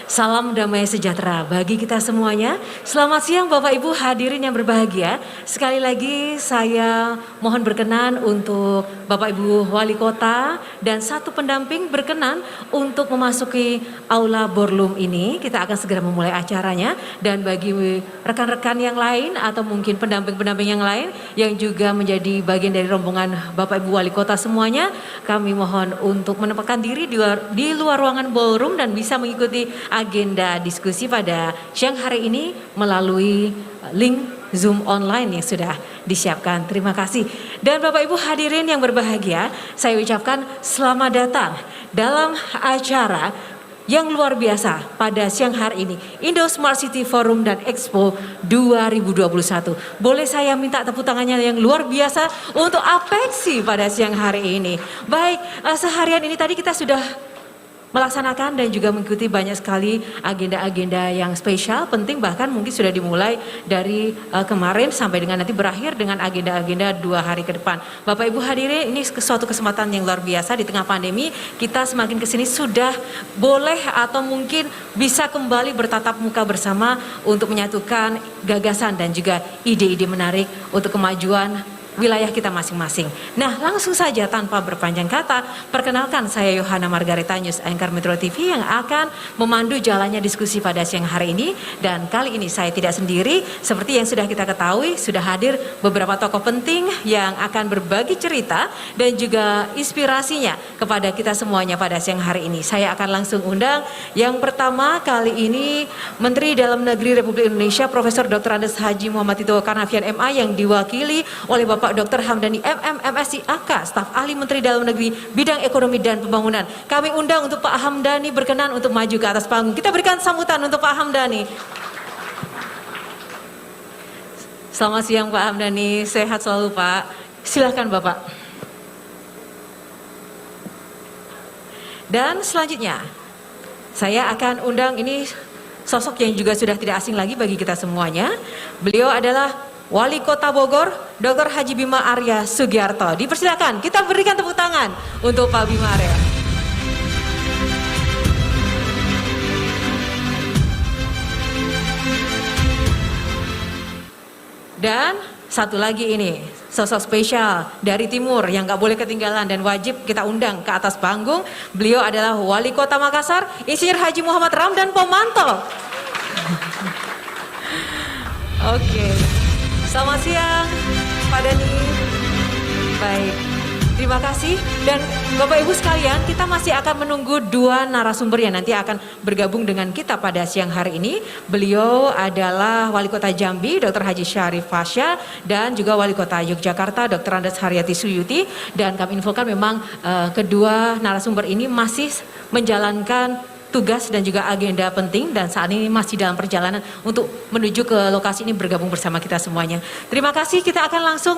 Salam damai sejahtera bagi kita semuanya. Selamat siang Bapak Ibu hadirin yang berbahagia. Sekali lagi saya mohon berkenan untuk Bapak Ibu Wali Kota dan satu pendamping berkenan untuk memasuki Aula Ballroom ini. Kita akan segera memulai acaranya. Dan bagi rekan-rekan yang lain atau mungkin pendamping-pendamping yang lain yang juga menjadi bagian dari rombongan Bapak Ibu Wali Kota semuanya, kami mohon untuk menempatkan diri di luar ruangan ballroom dan bisa mengikuti agenda diskusi pada siang hari ini melalui link Zoom online yang sudah disiapkan. Terima kasih. Dan Bapak Ibu hadirin yang berbahagia, saya ucapkan selamat datang dalam acara yang luar biasa pada siang hari ini, Indo Smart City Forum dan Expo 2021. Boleh saya minta tepuk tangannya yang luar biasa untuk Apexi pada siang hari ini. Baik, seharian ini tadi kita sudah melaksanakan dan juga mengikuti banyak sekali agenda-agenda yang spesial, penting, bahkan mungkin sudah dimulai dari kemarin sampai dengan nanti berakhir dengan agenda-agenda 2 hari ke depan. Bapak Ibu hadirin, ini suatu kesempatan yang luar biasa di tengah pandemi. Kita semakin kesini sudah boleh atau mungkin bisa kembali bertatap muka bersama untuk menyatukan gagasan dan juga ide-ide menarik untuk kemajuan wilayah kita masing-masing. Nah, langsung saja tanpa berpanjang kata, perkenalkan saya Yohana Margareta, News Anchor Metro TV yang akan memandu jalannya diskusi pada siang hari ini. Dan kali ini saya tidak sendiri, seperti yang sudah kita ketahui, sudah hadir beberapa tokoh penting yang akan berbagi cerita dan juga inspirasinya kepada kita semuanya pada siang hari ini. Saya akan langsung undang yang pertama kali ini Menteri Dalam Negeri Republik Indonesia Profesor Dr. Andes Haji Muhammad Tito Karnavian MA yang diwakili oleh Bapak Dr. Hamdani MM MSc AK, staf ahli Menteri Dalam Negeri bidang ekonomi dan pembangunan. Kami undang untuk Pak Hamdani berkenan untuk maju ke atas panggung. Kita berikan sambutan untuk Pak Hamdani. Selamat siang Pak Hamdani, sehat selalu Pak. Silakan Bapak. Dan selanjutnya saya akan undang ini sosok yang juga sudah tidak asing lagi bagi kita semuanya. Beliau adalah Wali Kota Bogor, Dr. Haji Bima Arya Sugiarto. Dipersilakan, kita berikan tepuk tangan untuk Pak Bima Arya. Dan satu lagi ini, sosok spesial dari Timur yang gak boleh ketinggalan dan wajib kita undang ke atas panggung. Beliau adalah Wali Kota Makassar, Insinyur Haji Muhammad Ramdan Pomanto. Oke. Selamat siang, Pak Dani. Baik, terima kasih. Dan Bapak Ibu sekalian, kita masih akan menunggu 2 narasumber yang nanti akan bergabung dengan kita pada siang hari ini. Beliau adalah Wali Kota Jambi, Dr. Haji Syarif Fasya, dan juga Wali Kota Yogyakarta, Dr. Andes Haryati Suyuti. Dan kami infokan memang kedua narasumber ini masih menjalankan tugas dan juga agenda penting dan saat ini masih dalam perjalanan untuk menuju ke lokasi ini bergabung bersama kita semuanya. Terima kasih, kita akan langsung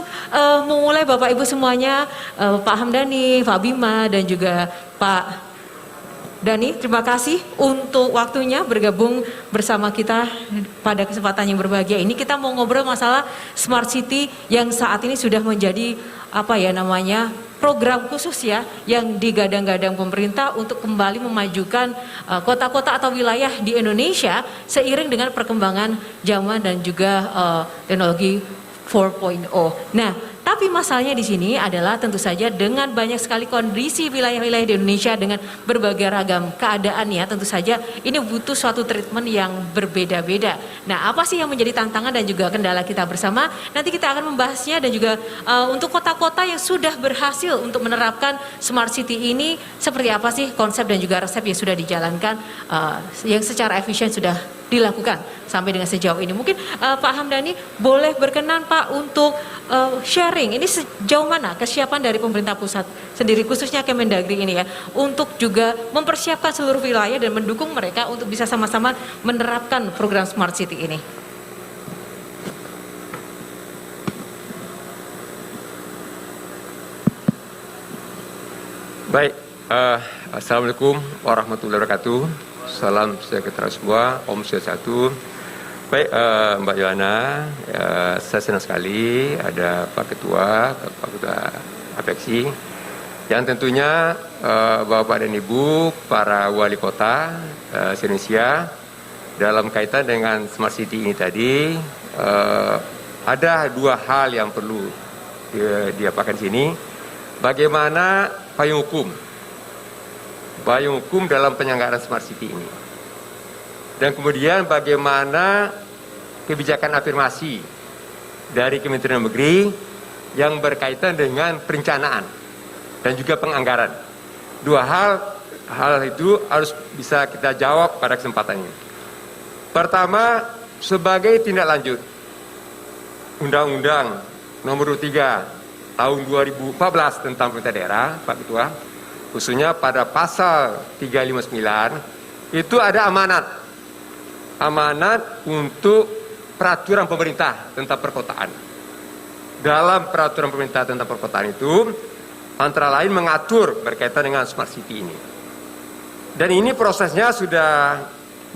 memulai Bapak Ibu semuanya, Pak Hamdani, Pak Bima dan juga Pak Dani. Terima kasih untuk waktunya bergabung bersama kita pada kesempatan yang berbahagia ini. Kita mau ngobrol masalah Smart City yang saat ini sudah menjadi program khusus ya yang digadang-gadang pemerintah untuk kembali memajukan kota-kota atau wilayah di Indonesia seiring dengan perkembangan zaman dan juga teknologi 4.0. Nah, tapi masalahnya di sini adalah tentu saja dengan banyak sekali kondisi wilayah-wilayah di Indonesia dengan berbagai ragam keadaannya, tentu saja ini butuh suatu treatment yang berbeda-beda. Nah, apa sih yang menjadi tantangan dan juga kendala kita bersama? Nanti kita akan membahasnya dan juga untuk kota-kota yang sudah berhasil untuk menerapkan Smart City ini, seperti apa sih konsep dan juga resep yang sudah dijalankan, yang secara efisien sudah dilakukan sampai dengan sejauh ini. Mungkin Pak Hamdani boleh berkenan Pak untuk sharing ini sejauh mana kesiapan dari pemerintah pusat sendiri khususnya Kemendagri ini ya untuk juga mempersiapkan seluruh wilayah dan mendukung mereka untuk bisa sama-sama menerapkan program Smart City ini. Baik, Assalamualaikum warahmatullahi wabarakatuh. Salam sejahtera semua, Om Swastiastu. Baik, Mbak Yohana, saya senang sekali ada Pak Ketua Apexi Yang tentunya Bapak dan Ibu, para wali kota se-Indonesia, dalam kaitan dengan Smart City ini tadi, ada dua hal yang perlu diapakan di sini. Bagaimana payung hukum dalam penyelenggaraan Smart City ini. Dan kemudian bagaimana kebijakan afirmasi dari Kementerian Negeri yang berkaitan dengan perencanaan dan juga penganggaran. Dua hal itu harus bisa kita jawab pada kesempatan ini. Pertama, sebagai tindak lanjut Undang-Undang Nomor 23 Tahun 2014 tentang pemerintah daerah, Pak Ketua, khususnya pada pasal 359 itu ada amanat untuk peraturan pemerintah tentang perkotaan. Dalam peraturan pemerintah tentang perkotaan itu antara lain mengatur berkaitan dengan Smart City ini. Dan ini prosesnya sudah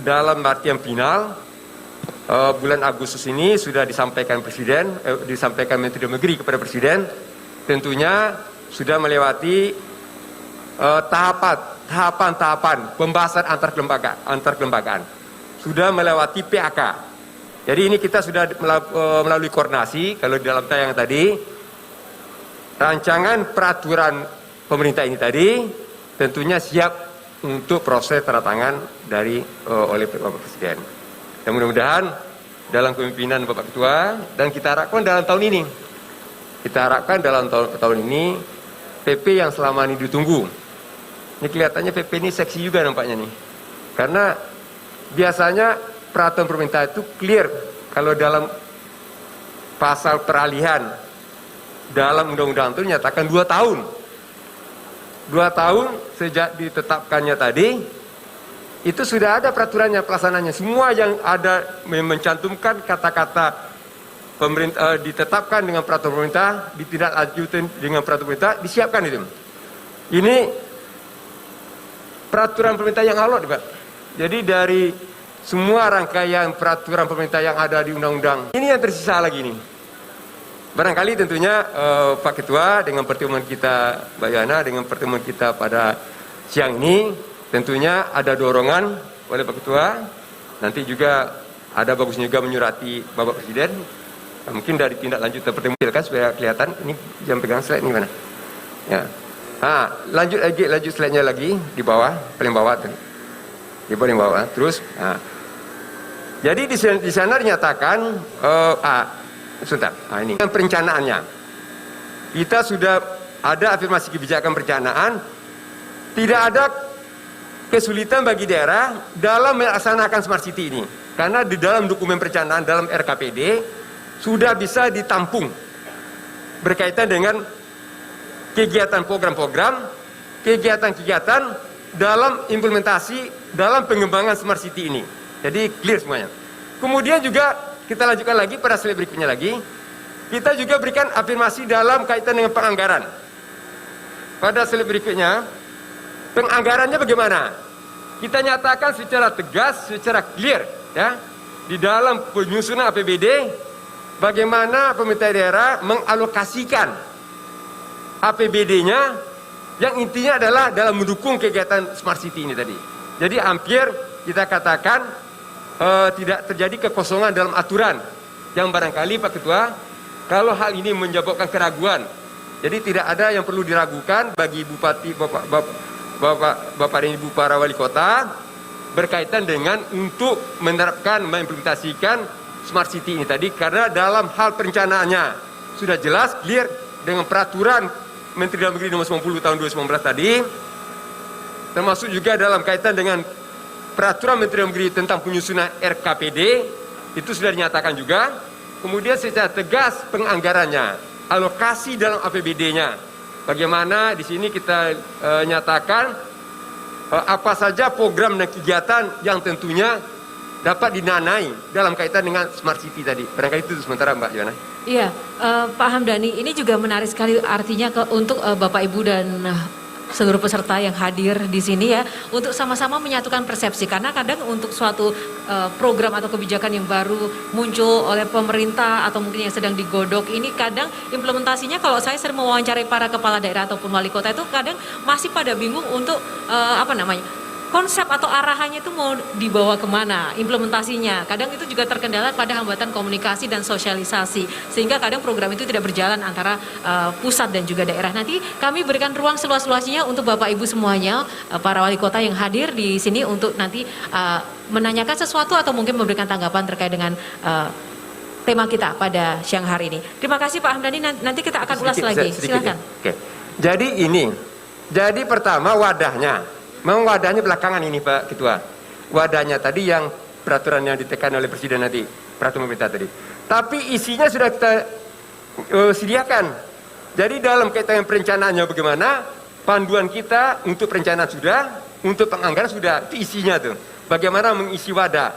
dalam artian final. Bulan Agustus ini sudah disampaikan Presiden, disampaikan Menteri Dalam Negeri kepada Presiden. Tentunya sudah melewati tahapan pembahasan antar kelembagaan. Sudah melewati PAK. Jadi ini kita sudah melalui koordinasi. Kalau di dalam tayangan tadi, rancangan peraturan pemerintah ini tadi tentunya siap untuk proses tanda tangan oleh Bapak Presiden. Dan mudah-mudahan dalam kepemimpinan Bapak Ketua, dan kita harapkan dalam tahun ini, tahun ini PP yang selama ini ditunggu. Ini kelihatannya PP ini seksi juga nampaknya nih. Karena biasanya peraturan pemerintah itu clear kalau dalam pasal peralihan dalam undang-undang itu dinyatakan 2 tahun. 2 tahun sejak ditetapkannya tadi, itu sudah ada peraturannya, pelaksananya. Semua yang ada mencantumkan kata-kata pemerintah ditetapkan dengan peraturan pemerintah, ditindaklanjuti dengan peraturan pemerintah, disiapkan itu. Ini peraturan pemerintah yang alot, Pak. Jadi dari semua rangkaian peraturan pemerintah yang ada di undang-undang, ini yang tersisa lagi nih. Barangkali tentunya Pak Ketua dengan pertemuan kita, Mbak Yana, dengan pertemuan kita pada siang ini, tentunya ada dorongan oleh Pak Ketua. Nanti juga ada bagusnya juga menyurati Bapak Presiden. Mungkin dari tindak lanjut pertemuan kan supaya kelihatan. Ini jam pegang slide ini mana? Ya. Lanjut slide-nya lagi di bawah, paling bawah tadi. Di paling bawah. Terus. Jadi di sana dinyatakan ini perencanaannya. Kita sudah ada afirmasi kebijakan perencanaan. Tidak ada kesulitan bagi daerah dalam melaksanakan Smart City ini. Karena di dalam dokumen perencanaan dalam RKPD sudah bisa ditampung berkaitan dengan kegiatan program-program, kegiatan-kegiatan dalam implementasi dalam pengembangan Smart City ini. Jadi clear semuanya. Kemudian juga kita lanjutkan lagi pada slide berikutnya lagi. Kita juga berikan afirmasi dalam kaitan dengan penganggaran. Pada slide berikutnya, penganggarannya bagaimana? Kita nyatakan secara tegas, secara clear, ya, di dalam penyusunan APBD, bagaimana pemerintah daerah mengalokasikan APBD-nya, yang intinya adalah dalam mendukung kegiatan Smart City ini tadi. Jadi hampir kita katakan tidak terjadi kekosongan dalam aturan yang barangkali Pak Ketua, kalau hal ini menyebabkan keraguan, jadi tidak ada yang perlu diragukan bagi Bupati, Bapak dan Ibu para wali kota berkaitan dengan untuk menerapkan, mengimplementasikan Smart City ini tadi, karena dalam hal perencanaannya sudah jelas, clear dengan peraturan Menteri Dalam Negeri nomor 90 tahun 2019 tadi, termasuk juga dalam kaitan dengan peraturan Menteri Dalam Negeri tentang penyusunan RKPD, itu sudah dinyatakan juga. Kemudian secara tegas penganggarannya, alokasi dalam APBD-nya. Bagaimana di sini kita nyatakan apa saja program dan kegiatan yang tentunya dapat dinanai dalam kaitan dengan Smart City tadi. Barangkali itu sementara Mbak Yana. Iya, Pak Hamdani, ini juga menarik sekali artinya untuk Bapak Ibu dan seluruh peserta yang hadir di sini ya, untuk sama-sama menyatukan persepsi, karena kadang untuk suatu program atau kebijakan yang baru muncul oleh pemerintah atau mungkin yang sedang digodok ini, kadang implementasinya, kalau saya sering mewawancarai para kepala daerah ataupun wali kota itu kadang masih pada bingung untuk konsep atau arahannya itu mau dibawa kemana, implementasinya. Kadang itu juga terkendala pada hambatan komunikasi dan sosialisasi, sehingga kadang program itu tidak berjalan antara pusat dan juga daerah. Nanti kami berikan ruang seluas-luasnya untuk Bapak Ibu semuanya, para wali kota yang hadir di sini untuk nanti menanyakan sesuatu atau mungkin memberikan tanggapan terkait dengan tema kita pada siang hari ini. Terima kasih Pak Hamdani, nanti kita akan ulas lagi. Silakan. Oke. Jadi pertama wadahnya. Memang wadahnya belakangan ini Pak Ketua. Wadahnya tadi yang peraturan yang ditekan oleh Presiden nanti, peraturan pemerintah tadi. Tapi isinya sudah kita sediakan. Jadi dalam kaitan perencanaannya bagaimana, panduan kita untuk perencanaan sudah, untuk penganggaran sudah, itu isinya tuh. Bagaimana mengisi wadah.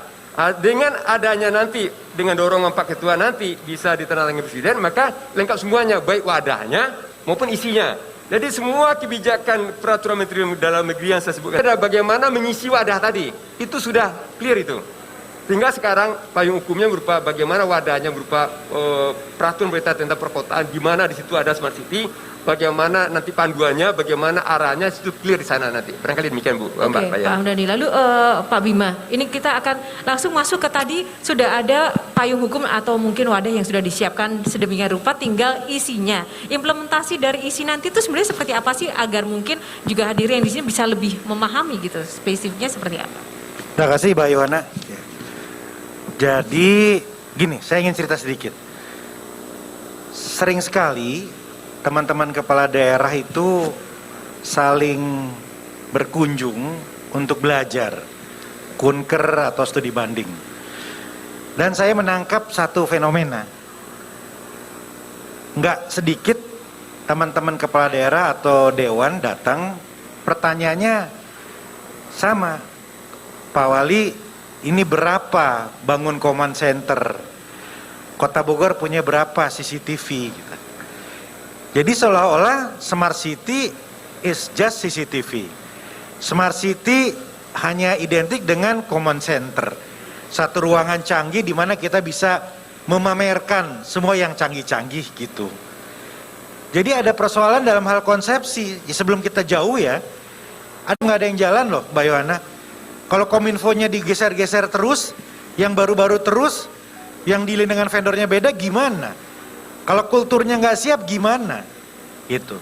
Dengan adanya nanti, dengan dorongan Pak Ketua nanti bisa ditandatangani Presiden, maka lengkap semuanya, baik wadahnya maupun isinya. Jadi semua kebijakan peraturan Menteri Dalam Negeri yang saya sebutkan ada bagaimana mengisi wadah tadi, itu sudah clear itu. Tinggal sekarang payung hukumnya berupa bagaimana wadahnya berupa peraturan pemerintah tentang perkotaan, gimana di situ ada smart city, bagaimana nanti panduannya, bagaimana arahnya, itu clear di sana nanti. Barangkali demikian Bu, Mbak. Oke, Pak Hamdani. Lalu Pak Bima, ini kita akan langsung masuk ke tadi sudah ada payung hukum atau mungkin wadah yang sudah disiapkan sedemikian rupa, tinggal isinya. Implementasi dari isi nanti itu sebenarnya seperti apa sih agar mungkin juga hadirin yang di sini bisa lebih memahami gitu, spesifiknya seperti apa? Terima kasih Mbak Yohana. Jadi gini, saya ingin cerita sedikit. Sering sekali teman-teman kepala daerah itu saling berkunjung untuk belajar, kunker atau studi banding. Dan saya menangkap satu fenomena. Nggak sedikit teman-teman kepala daerah atau dewan datang, pertanyaannya sama, Pak Wali, ini berapa bangun command center? Kota Bogor punya berapa CCTV? Gitu. Jadi seolah-olah smart city is just CCTV. Smart city hanya identik dengan command center. Satu ruangan canggih di mana kita bisa memamerkan semua yang canggih-canggih gitu. Jadi ada persoalan dalam hal konsepsi. Sebelum kita jauh ya, nggak ada yang jalan loh Mbak Yohana. Kalau kominfonya digeser-geser terus, yang baru-baru terus, yang dealing dengan vendornya beda gimana? Kalau kulturnya nggak siap gimana? Gitu.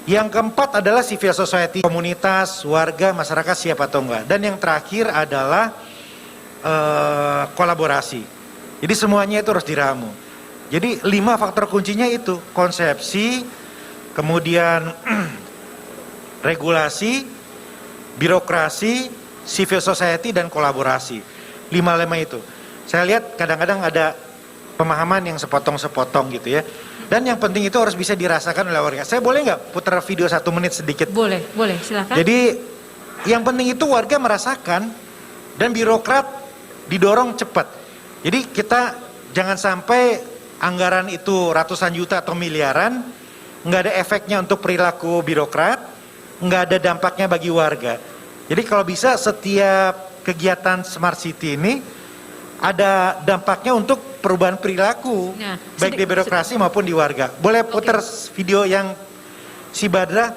Yang keempat adalah civil society, komunitas, warga, masyarakat siap atau enggak. Dan yang terakhir adalah kolaborasi. Jadi semuanya itu harus diramu. Jadi 5 faktor kuncinya itu, konsepsi, kemudian regulasi, birokrasi, civil society, dan kolaborasi. 5 itu. Saya lihat kadang-kadang ada pemahaman yang sepotong-sepotong gitu ya. Dan yang penting itu harus bisa dirasakan oleh warga. Saya boleh nggak putar video 1 menit sedikit? Boleh, silakan. Jadi yang penting itu warga merasakan dan birokrat didorong cepat. Jadi kita jangan sampai anggaran itu ratusan juta atau miliaran, nggak ada efeknya untuk perilaku birokrat, nggak ada dampaknya bagi warga. Jadi kalau bisa setiap kegiatan smart city ini ada dampaknya untuk perubahan perilaku, baik di birokrasi maupun di warga. Boleh putar video yang si Badra?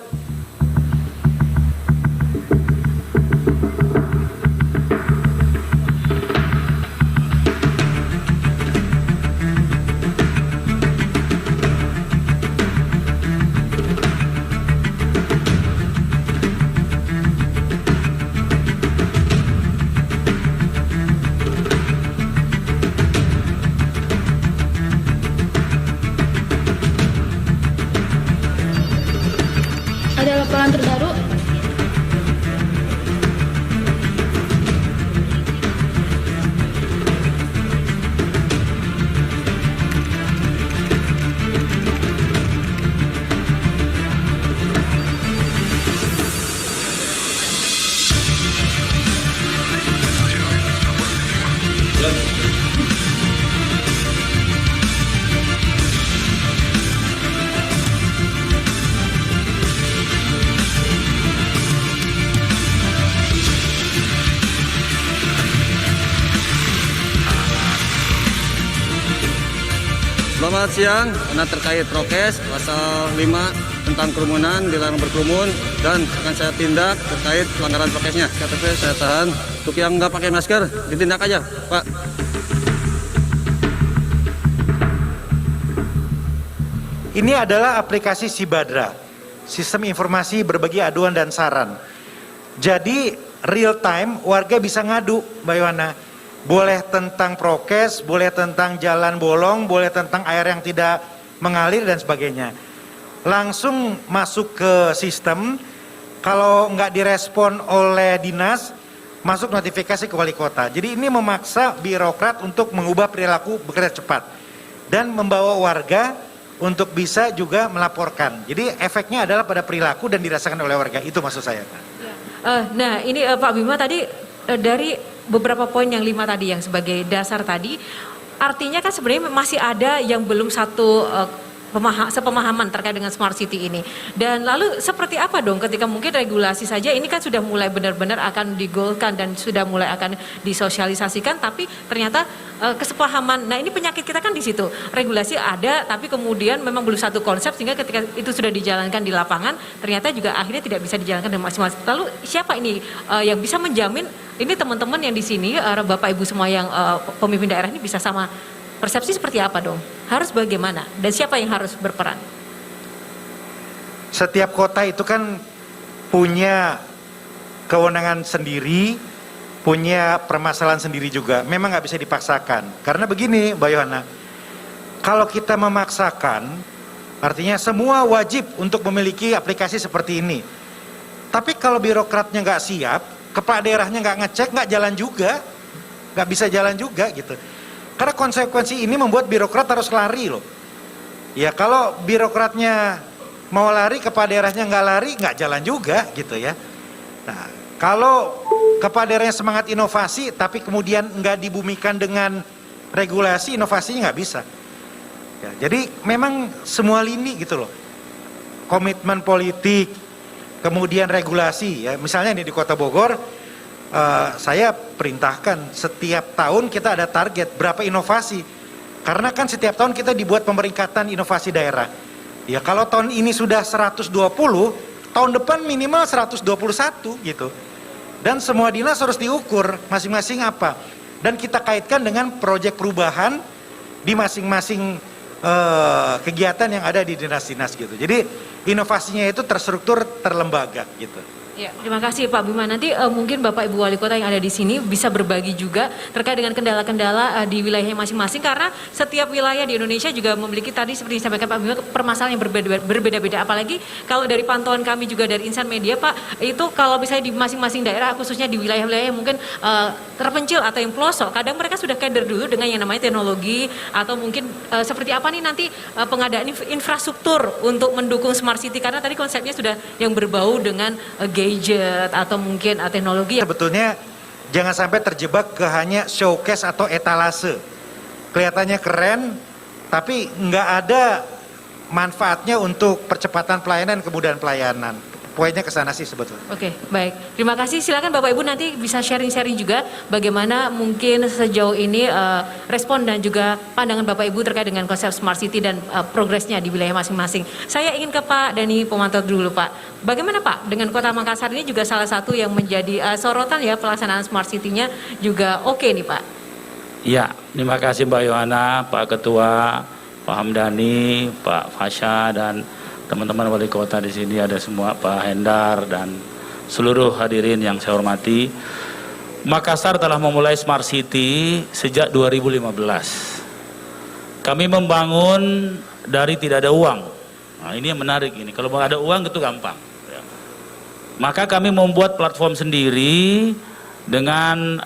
Selamat siang. Karena terkait prokes pasal 5 tentang kerumunan, dilarang berkerumun, dan akan saya tindak terkait pelanggaran prokesnya. KTP saya tahan. Untuk yang nggak pakai masker, ditindak aja, Pak. Ini adalah aplikasi Sibadra, Sistem Informasi Berbagi Aduan dan Saran. Jadi real time warga bisa ngadu, Mbak Yohana. Boleh tentang prokes, boleh tentang jalan bolong, boleh tentang air yang tidak mengalir dan sebagainya. Langsung masuk ke sistem, kalau nggak direspon oleh dinas, masuk notifikasi ke wali kota. Jadi ini memaksa birokrat untuk mengubah perilaku bekerja cepat dan membawa warga untuk bisa juga melaporkan. Jadi efeknya adalah pada perilaku dan dirasakan oleh warga. Itu maksud saya. Nah ini Pak Bima tadi dari beberapa poin yang 5 tadi yang sebagai dasar tadi, artinya kan sebenarnya masih ada yang belum satu sepemahaman terkait dengan smart city ini. Dan lalu seperti apa dong ketika mungkin regulasi saja ini kan sudah mulai benar-benar akan digolkan dan sudah mulai akan disosialisasikan, tapi ternyata kesepahaman. Nah ini penyakit kita kan di situ. Regulasi ada tapi kemudian memang belum satu konsep sehingga ketika itu sudah dijalankan di lapangan ternyata juga akhirnya tidak bisa dijalankan dengan maksimal. Lalu siapa ini yang bisa menjamin ini teman-teman yang di sini Bapak Ibu semua yang pemimpin daerah ini bisa sama persepsi seperti apa dong? Harus bagaimana? Dan siapa yang harus berperan? Setiap kota itu kan punya kewenangan sendiri, punya permasalahan sendiri juga. Memang nggak bisa dipaksakan. Karena begini, Mbak Yohana, kalau kita memaksakan, artinya semua wajib untuk memiliki aplikasi seperti ini. Tapi kalau birokratnya nggak siap, kepala daerahnya nggak ngecek, nggak jalan juga, nggak bisa jalan juga gitu. Karena konsekuensi ini membuat birokrat harus lari loh. Ya kalau birokratnya mau lari, kepala daerahnya nggak lari, nggak jalan juga gitu ya. Nah kalau kepala daerahnya semangat inovasi, tapi kemudian nggak dibumikan dengan regulasi, inovasinya nggak bisa. Ya, jadi memang semua lini gitu loh. Komitmen politik, kemudian regulasi. Ya, misalnya nih di Kota Bogor, saya perintahkan setiap tahun kita ada target berapa inovasi. Karena kan setiap tahun kita dibuat pemeringkatan inovasi daerah. Ya kalau tahun ini sudah 120, tahun depan minimal 121 gitu. Dan semua dinas harus diukur masing-masing apa. Dan kita kaitkan dengan proyek perubahan di masing-masing kegiatan yang ada di dinas-dinas gitu. Jadi inovasinya itu terstruktur, terlembaga gitu. Ya, terima kasih Pak Bima. Nanti mungkin Bapak Ibu Wali Kota yang ada di sini bisa berbagi juga terkait dengan kendala-kendala di wilayahnya masing-masing, karena setiap wilayah di Indonesia juga memiliki tadi seperti disampaikan Pak Bima permasalahan yang berbeda-beda. Apalagi kalau dari pantauan kami juga dari Insan Media Pak, itu kalau misalnya di masing-masing daerah khususnya di wilayah-wilayah yang mungkin terpencil atau yang pelosok, kadang mereka sudah keder dulu dengan yang namanya teknologi atau mungkin seperti apa nih nanti pengadaan infrastruktur untuk mendukung smart city, karena tadi konsepnya sudah yang berbau dengan gadget atau mungkin teknologi. Sebetulnya jangan sampai terjebak ke hanya showcase atau etalase. Kelihatannya keren, tapi nggak ada manfaatnya untuk percepatan pelayanan, kemudahan pelayanan. Poinnya ke sana sih sebetulnya. Oke, baik. Terima kasih. Silakan Bapak Ibu nanti bisa sharing-sharing juga bagaimana mungkin sejauh ini respon dan juga pandangan Bapak Ibu terkait dengan konsep Smart City dan progresnya di wilayah masing-masing. Saya ingin ke Pak Dani Pemantau dulu Pak. Bagaimana Pak dengan Kota Makassar ini juga salah satu yang menjadi sorotan ya pelaksanaan Smart City-nya juga oke nih Pak. Ya, terima kasih Mbak Yohana, Pak Ketua, Pak Hamdani, Pak Fasya dan teman-teman wali kota di sini ada semua, Pak Hendar dan seluruh hadirin yang saya hormati. Makassar telah memulai Smart City sejak 2015. Kami membangun dari tidak ada uang. Nah, ini yang menarik ini. Kalau ada uang itu gampang. Ya. Maka kami membuat platform sendiri dengan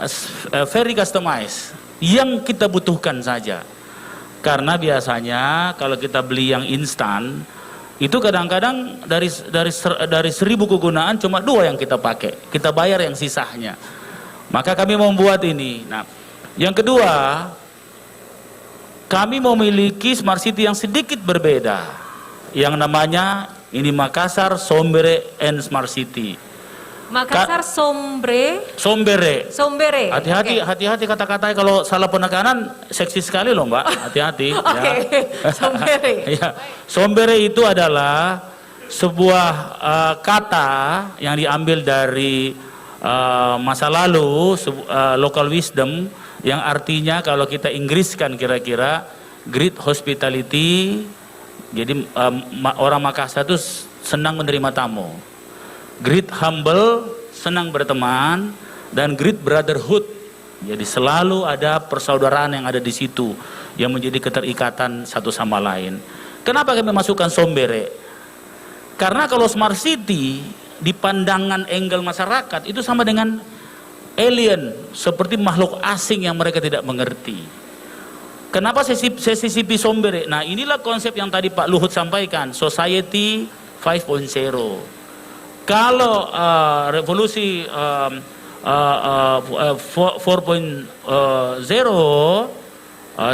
very customized yang kita butuhkan saja. Karena biasanya kalau kita beli yang instan itu kadang-kadang dari 1000 kegunaan cuma 2 yang kita pakai, kita bayar yang sisanya. Maka kami membuat ini. Nah, yang kedua, kami memiliki smart city yang sedikit berbeda, yang namanya ini Makassar Sombere and Smart City. Makassar Sombere. Sombere. Hati-hati, Oke. hati-hati kata-katanya, kalau salah penekanan seksi sekali loh Mbak. Hati-hati. Oke, Sombere. Ya. Sombere itu adalah sebuah kata yang diambil dari masa lalu, local wisdom, yang artinya kalau kita Inggriskan kira-kira great hospitality. Jadi orang Makassar itu senang menerima tamu. Great humble, senang berteman, dan great brotherhood. Jadi selalu ada persaudaraan yang ada di situ yang menjadi keterikatan satu sama lain. Kenapa kami masukkan Sombere? Karena kalau smart city di pandangan angle masyarakat itu sama dengan alien, seperti makhluk asing yang mereka tidak mengerti. Kenapa saya sisipi Sombere? Nah, inilah konsep yang tadi Pak Luhut sampaikan, Society 5.0. Kalau revolusi 4.0,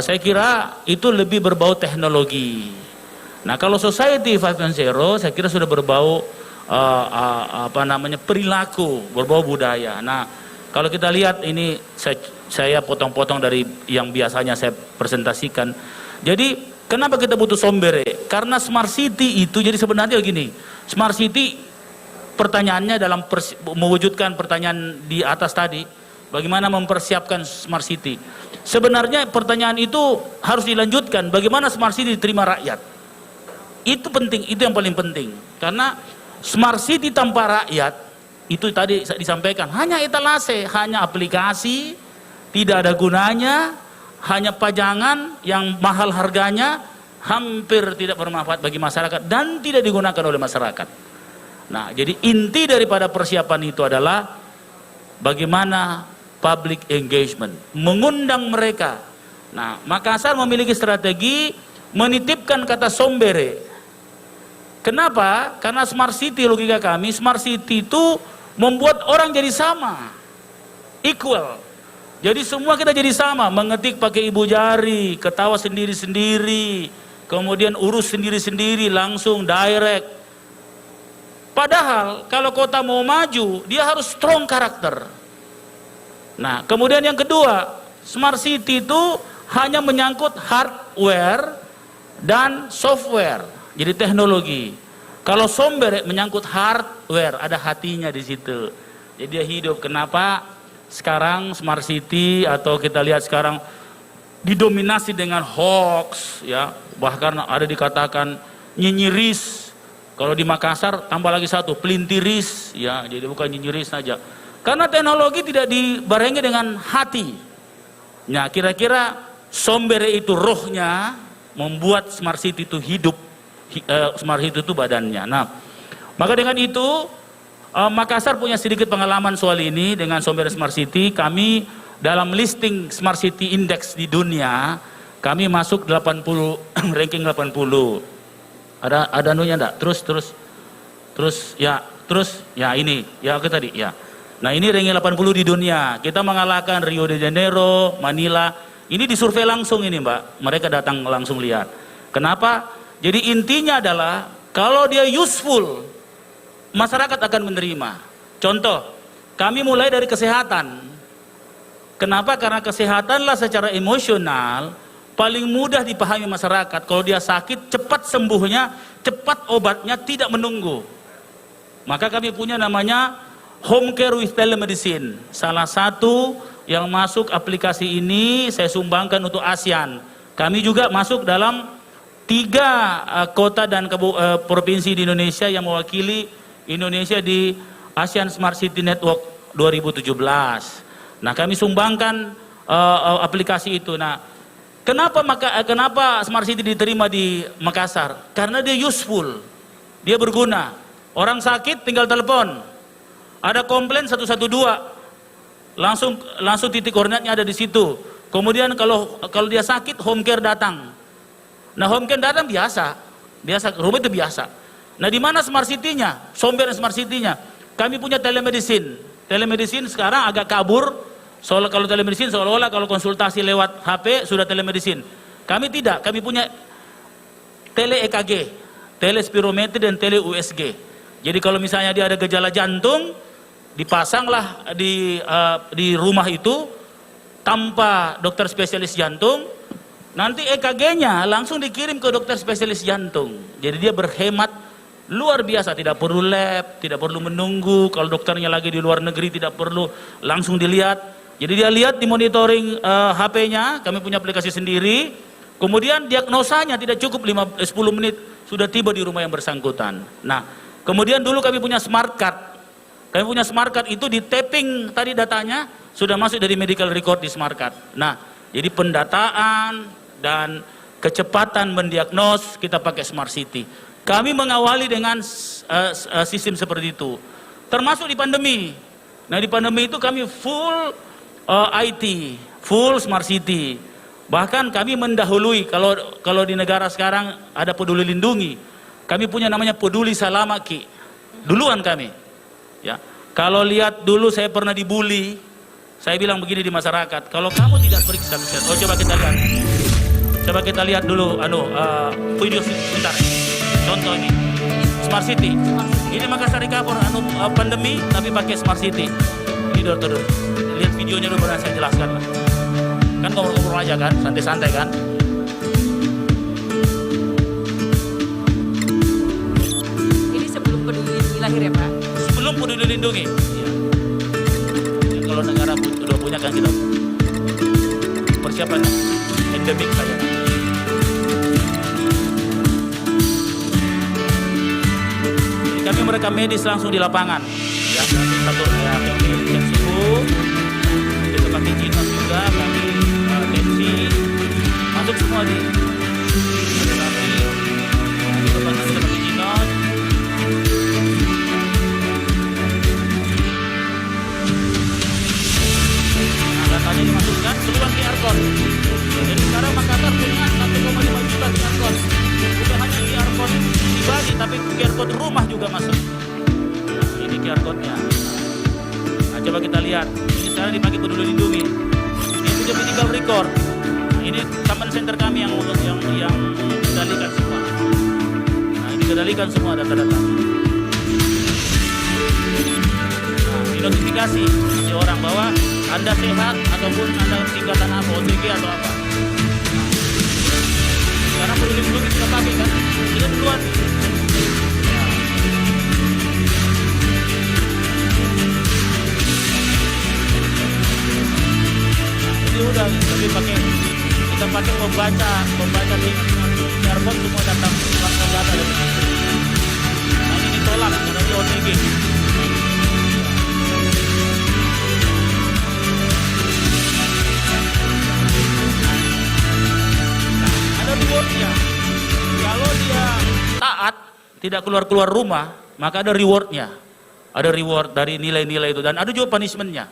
saya kira itu lebih berbau teknologi. Nah, kalau Society 5.0, saya kira sudah berbau perilaku, berbau budaya. Nah, kalau kita lihat ini, saya potong-potong dari yang biasanya saya presentasikan. Jadi kenapa kita butuh Sombere? Karena smart city itu, jadi sebenarnya gini, smart city pertanyaannya dalam mewujudkan pertanyaan di atas tadi, bagaimana mempersiapkan smart city. Sebenarnya pertanyaan itu harus dilanjutkan, bagaimana smart city diterima rakyat. Itu penting, itu yang paling penting. Karena smart city tanpa rakyat, itu tadi disampaikan, hanya etalase, hanya aplikasi, tidak ada gunanya, hanya pajangan yang mahal harganya, hampir tidak bermanfaat bagi masyarakat dan tidak digunakan oleh masyarakat. Nah, jadi inti daripada persiapan itu adalah bagaimana public engagement, mengundang mereka. Nah, Makassar memiliki strategi menitipkan kata Sombere. Kenapa? Karena smart city, logika kami, smart city itu membuat orang jadi sama, equal. Jadi semua kita jadi sama, mengetik pakai ibu jari, ketawa sendiri-sendiri, kemudian urus sendiri-sendiri, langsung direct. Padahal kalau kota mau maju, dia harus strong karakter. Nah, kemudian yang kedua, smart city itu hanya menyangkut hardware dan software, jadi teknologi. Kalau Sombere menyangkut hardware, ada hatinya di situ. Jadi dia hidup. Kenapa sekarang smart city atau kita lihat sekarang didominasi dengan hoax, ya, bahkan ada dikatakan nyinyiris. Kalau di Makassar tambah lagi satu, pelintiris, ya, jadi bukan nyinyiris saja. Karena teknologi tidak dibarengi dengan hati. Nah, kira-kira Sombere itu rohnya membuat smart city itu hidup, smart city itu badannya. Nah, maka dengan itu Makassar punya sedikit pengalaman soal ini dengan Sombere Smart City. Kami dalam listing Smart City Index di dunia, kami masuk 80, ranking 80. Ada anunya enggak? Terus ya ini, ya oke tadi ya. Nah, ini ranking 80 di dunia. Kita mengalahkan Rio de Janeiro, Manila. Ini disurvei langsung ini, Mbak. Mereka datang langsung lihat. Kenapa? Jadi intinya adalah kalau dia useful, masyarakat akan menerima. Contoh, kami mulai dari kesehatan. Kenapa? Karena kesehatanlah secara emosional paling mudah dipahami masyarakat. Kalau dia sakit, cepat sembuhnya, cepat obatnya, tidak menunggu. Maka kami punya namanya Home Care with Telemedicine. Salah satu yang masuk aplikasi ini saya sumbangkan untuk ASEAN. Kami juga masuk dalam 3 kota dan provinsi di Indonesia yang mewakili Indonesia di ASEAN Smart City Network 2017. Nah, kami sumbangkan aplikasi itu. Nah, kenapa Smart City diterima di Makassar? Karena dia useful, dia berguna. Orang sakit tinggal telepon, ada komplain 112, langsung titik koordinatnya ada di situ. Kemudian kalau dia sakit, home care datang. Nah, home care datang biasa rumah itu biasa. Nah, di mana Smart City-nya? Sombere Smart City-nya. Kami punya telemedicine. Telemedicine sekarang agak kabur. Soalnya kalau telemedicine seolah-olah kalau konsultasi lewat HP sudah telemedicine. Kami tidak, kami punya tele EKG, tele spirometri dan tele USG. Jadi kalau misalnya dia ada gejala jantung, dipasanglah di rumah itu tanpa dokter spesialis jantung. Nanti EKG-nya langsung dikirim ke dokter spesialis jantung. Jadi dia berhemat luar biasa, tidak perlu lab, tidak perlu menunggu. Kalau dokternya lagi di luar negeri tidak perlu langsung dilihat. Jadi dia lihat di monitoring HP-nya, kami punya aplikasi sendiri. Kemudian diagnosanya tidak cukup 10 menit sudah tiba di rumah yang bersangkutan. Nah, kemudian dulu kami punya smart card. Kami punya smart card itu di tapping tadi datanya sudah masuk dari medical record di smart card. Nah, jadi pendataan dan kecepatan mendiagnos kita pakai Smart City. Kami mengawali dengan sistem seperti itu. Termasuk di pandemi. Nah, di pandemi itu kami full IT, full Smart City. Bahkan kami mendahului, kalau di negara sekarang ada Peduli Lindungi, kami punya namanya Peduli Salamaki. Duluan kami. Ya. Kalau lihat dulu saya pernah dibully, saya bilang begini di masyarakat, kalau kamu tidak periksa kesehatan, coba kita lihat. Coba kita lihat dulu video sebentar. Contoh ini Smart City. Ini Makassar Recover pandemi tapi pakai Smart City. Ini dokter. Lihat videonya dulu baru saya jelaskan lah. Kan ngobrol-ngobrol aja kan, santai-santai kan. Ini sebelum Peduli lahir ya Pak? Sebelum Peduli Lindungi. Ya. Ya, kalau negara sudah punya kan kita persiapan endemik saja. Jadi kami merekam medis langsung di lapangan. Ya, satu ya, kami cek suhu, kita pakai jinos juga, kami tensi, masuk semua di kami, kita pakai jinos. Nah, datanya dimasukkan, keluar QR code. Jadi sekarang Makassar punya 1,5 juta QR code. Bukan hanya QR code pribadi, tapi QR code rumah juga masuk. Nah, ini QR code-nya. Nah, coba kita lihat. Ini sekarang dipakai Peduli Lindungi. Ini punya medical record. Nah, ini command center kami yang kendalikan semua. Nah, ini kendalikan semua data-data. Nah, dinotifikasi di orang bahwa Anda sehat ataupun Anda tingkatan apa, OTG atau apa. Karena Peduli Lindungi kita pakai kan, kita duluan. Jadi udah kita pakai pembaca di earphone semua datang langsung data dari situ. Nah, ini ditolak karena dia OTG. Ada rewardnya. Kalau dia taat, tidak keluar rumah, maka ada rewardnya. Ada reward dari nilai-nilai itu dan ada juga punishmentnya.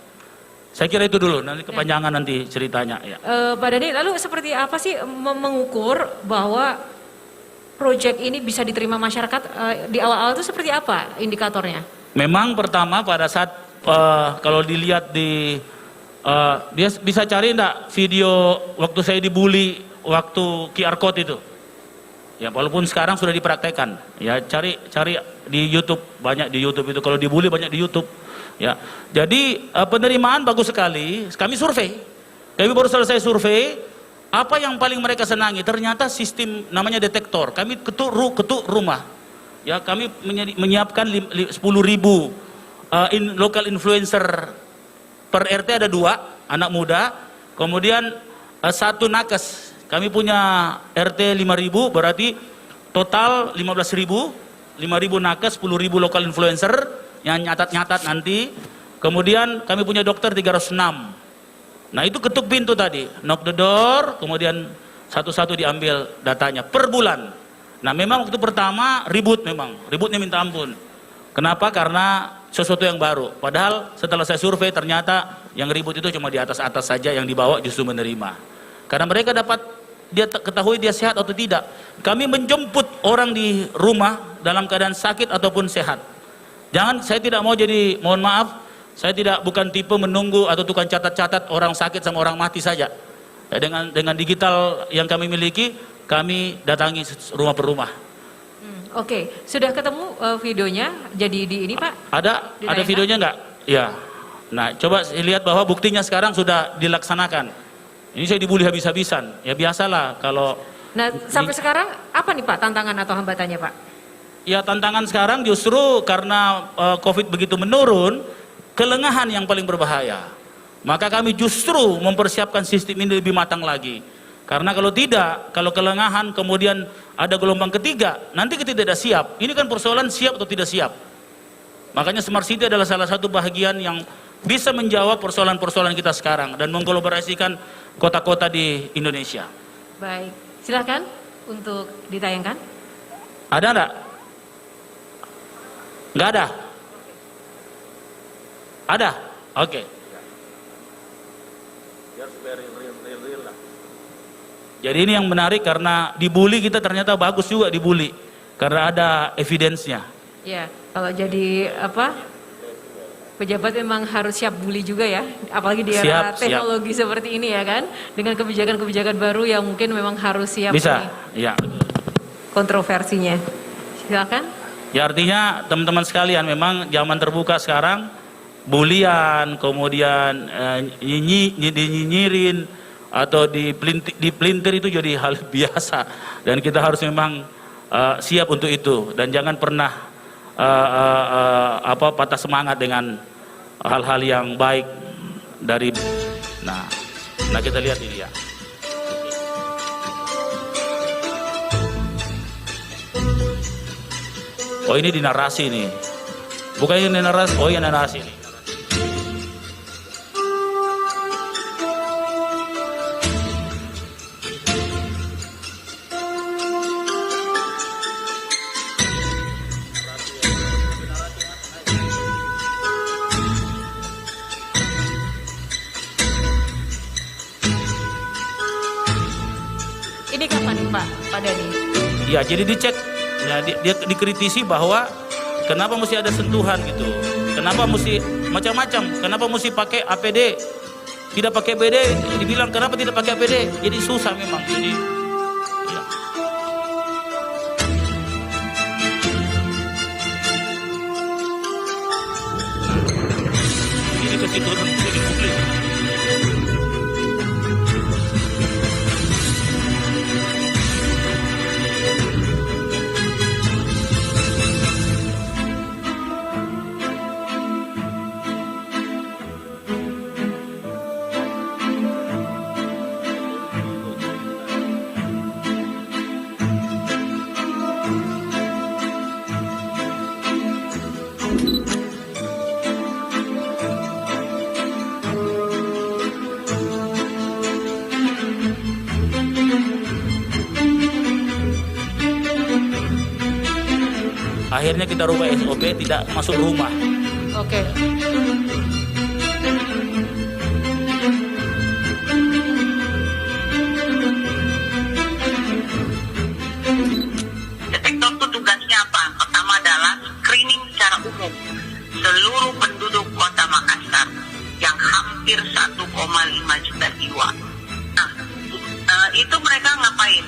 Saya kira itu dulu, nanti kepanjangan nanti ceritanya. Ya. Pak Dhani, lalu seperti apa sih mengukur bahwa proyek ini bisa diterima masyarakat di awal-awal itu seperti apa indikatornya? Memang pertama pada saat kalau dilihat di dia bisa cari enggak video waktu saya dibully waktu QR code itu. Ya walaupun sekarang sudah dipraktekkan. Ya cari di YouTube, banyak di YouTube itu, kalau dibully banyak di YouTube. Ya, jadi penerimaan bagus sekali. Kami survei, kami baru selesai survei. Apa yang paling mereka senangi? Ternyata sistem namanya detektor. Kami ketuk rumah. Ya, kami menyiapkan 10.000 local influencer per RT ada 2 anak muda. Kemudian 1 nakes. Kami punya RT 5.000, berarti total 15.000. 5.000 nakes, 10.000 local influencer yang nyatat nanti. Kemudian kami punya dokter 306. Nah itu ketuk pintu tadi, knock the door, kemudian satu-satu diambil datanya per bulan. Nah memang waktu pertama ributnya minta ampun. Kenapa? Karena sesuatu yang baru. Padahal setelah saya survei ternyata yang ribut itu cuma di atas-atas saja, yang dibawa justru menerima. Karena mereka dia ketahui dia sehat atau tidak. Kami menjemput orang di rumah dalam keadaan sakit ataupun sehat. Saya tidak mau mohon maaf, saya bukan tipe menunggu atau tukang catat-catat orang sakit sama orang mati saja. Ya, dengan digital yang kami miliki, kami datangi rumah per rumah. Oke, sudah ketemu videonya? Jadi di ini Pak? Ada videonya enggak? Ya, nah coba lihat bahwa buktinya sekarang sudah dilaksanakan. Ini saya dibully habis-habisan. Ya biasalah kalau. Nah, sampai sekarang apa nih Pak tantangan atau hambatannya Pak? Ya tantangan sekarang justru karena COVID begitu menurun, kelengahan yang paling berbahaya. Maka kami justru mempersiapkan sistem ini lebih matang lagi. Karena kalau tidak, kalau kelengahan kemudian ada gelombang ketiga, nanti kita tidak siap. Ini kan persoalan siap atau tidak siap. Makanya Smart City adalah salah satu bagian yang bisa menjawab persoalan-persoalan kita sekarang dan mengkolaborasikan kota-kota di Indonesia. Baik, silakan untuk ditayangkan. Ada enggak? Enggak ada? Ada? Oke. Jadi ini yang menarik karena dibully kita ternyata bagus juga dibully. Karena ada evidence-nya. Ya, kalau jadi pejabat memang harus siap bully juga ya, apalagi di era teknologi seperti ini ya kan, dengan kebijakan-kebijakan baru yang mungkin memang harus siap. Bisa, ya. Kontroversinya. Silakan. Ya artinya teman-teman sekalian memang zaman terbuka sekarang, bulian, kemudian nyinyirin atau dipelintir itu jadi hal biasa dan kita harus memang siap untuk itu dan jangan pernah patah semangat dengan hal-hal yang baik dari nah kita lihat ini ya. Oh ini di narasi nih, bukan ini narasi, oh iya narasi nih. Ini kapan nih Pak Dhani? Ya jadi dicek, ya, dia dikritisi bahwa kenapa mesti ada sentuhan gitu, kenapa mesti macam-macam, kenapa mesti pakai APD, tidak pakai BD, dibilang kenapa tidak pakai APD, jadi susah memang. Jadi ya. Ini kesimpulan publik. Akhirnya kita rubah SOP tidak masuk rumah. Oke. Detektor itu tugasnya apa? Pertama adalah screening secara umum seluruh penduduk kota Makassar yang hampir 1,5 juta jiwa. Nah, itu mereka ngapain?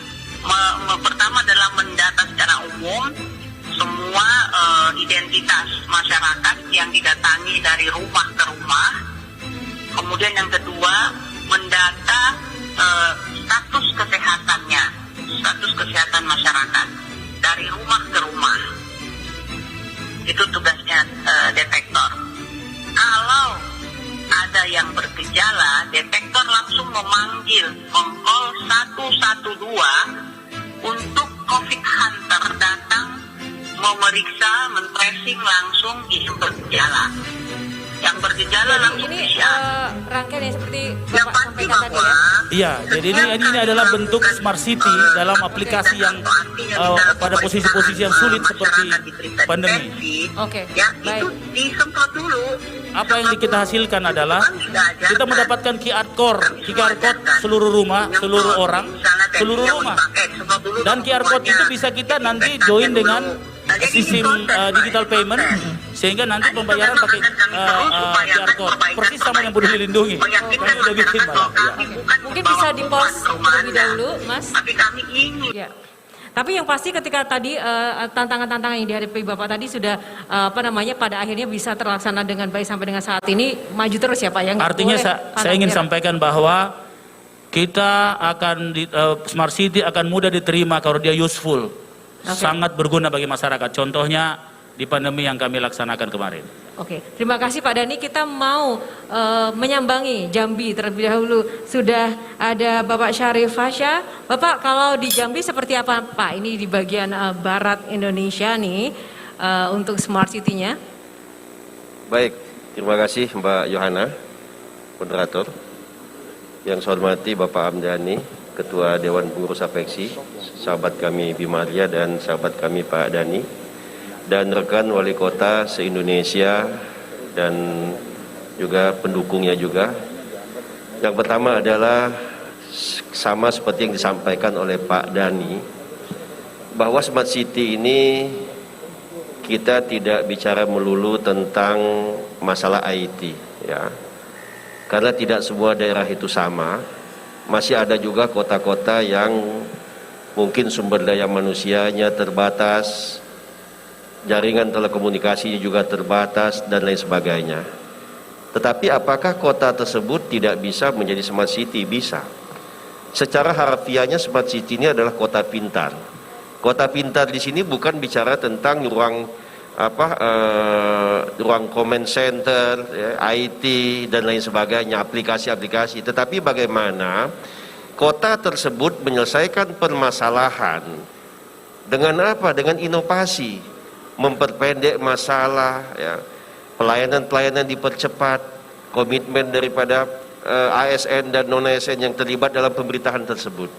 Pertama adalah mendata secara umum semua identitas masyarakat yang didatangi dari rumah ke rumah. Kemudian yang kedua, mendata status kesehatannya, status kesehatan masyarakat dari rumah ke rumah. Itu tugasnya detektor. Kalau ada yang bergejala, detektor langsung memanggil, meng-call 112 untuk COVID Hunter datang memeriksa, men-tracing langsung yang bergejala. Yang bergejala langsung ini PCR. rangkaian yang seperti Yang Bapak pasti sampaikan tadi bahwa ya. Iya, jadi ini adalah bentuk Smart City dalam aplikasi yang pada posisi-posisi yang sulit seperti pandemi. Oke, Ya, baik. itu disemprot dulu. Apa yang kita hasilkan adalah kita mendapatkan QR code seluruh rumah, seluruh orang, seluruh rumah. Dan QR code itu bisa kita nanti join dengan sistem digital payment sehingga nanti pembayaran pakai QR code persis sama yang Peduli Lindungi. Kami udah bikin malah. Ya. Mungkin bisa di-pause terlebih dahulu, Mas. Tapi kami ingin Ya. Tapi yang pasti ketika tadi tantangan-tantangan yang dihadapi Bapak tadi sudah pada akhirnya bisa terlaksana dengan baik sampai dengan saat ini, maju terus ya Pak ya. Artinya saya ingin sampaikan bahwa kita akan Smart City akan mudah diterima kalau dia useful. Sangat berguna bagi masyarakat. Contohnya di pandemi yang kami laksanakan kemarin. Oke, terima kasih Pak Dhani. Kita mau menyambangi Jambi terlebih dahulu. Sudah ada Bapak Syarif Fasya. Bapak, kalau di Jambi seperti apa Pak? Ini di bagian barat Indonesia nih untuk Smart City-nya. Baik, terima kasih Mbak Yohana, moderator. Yang saya hormati Bapak Hamdani, Ketua Dewan Pengurus Apeksi, sahabat kami Bima Arya dan sahabat kami Pak Dhani, dan rekan wali kota se-Indonesia dan juga pendukungnya juga. Yang pertama adalah sama seperti yang disampaikan oleh Pak Dhani, bahwa Smart City ini kita tidak bicara melulu tentang masalah IT, ya. Karena tidak semua daerah itu sama. Masih ada juga kota-kota yang mungkin sumber daya manusianya terbatas, jaringan telekomunikasinya juga terbatas, dan lain sebagainya. Tetapi apakah kota tersebut tidak bisa menjadi Smart City? Bisa. Secara harfiahnya Smart City ini adalah kota pintar. Kota pintar di sini bukan bicara tentang ruang comment center, ya, IT dan lain sebagainya, aplikasi-aplikasi, tetapi bagaimana kota tersebut menyelesaikan permasalahan dengan apa? Dengan inovasi, memperpendek masalah, ya, pelayanan-pelayanan dipercepat, komitmen daripada ASN dan non-ASN yang terlibat dalam pemerintahan tersebut.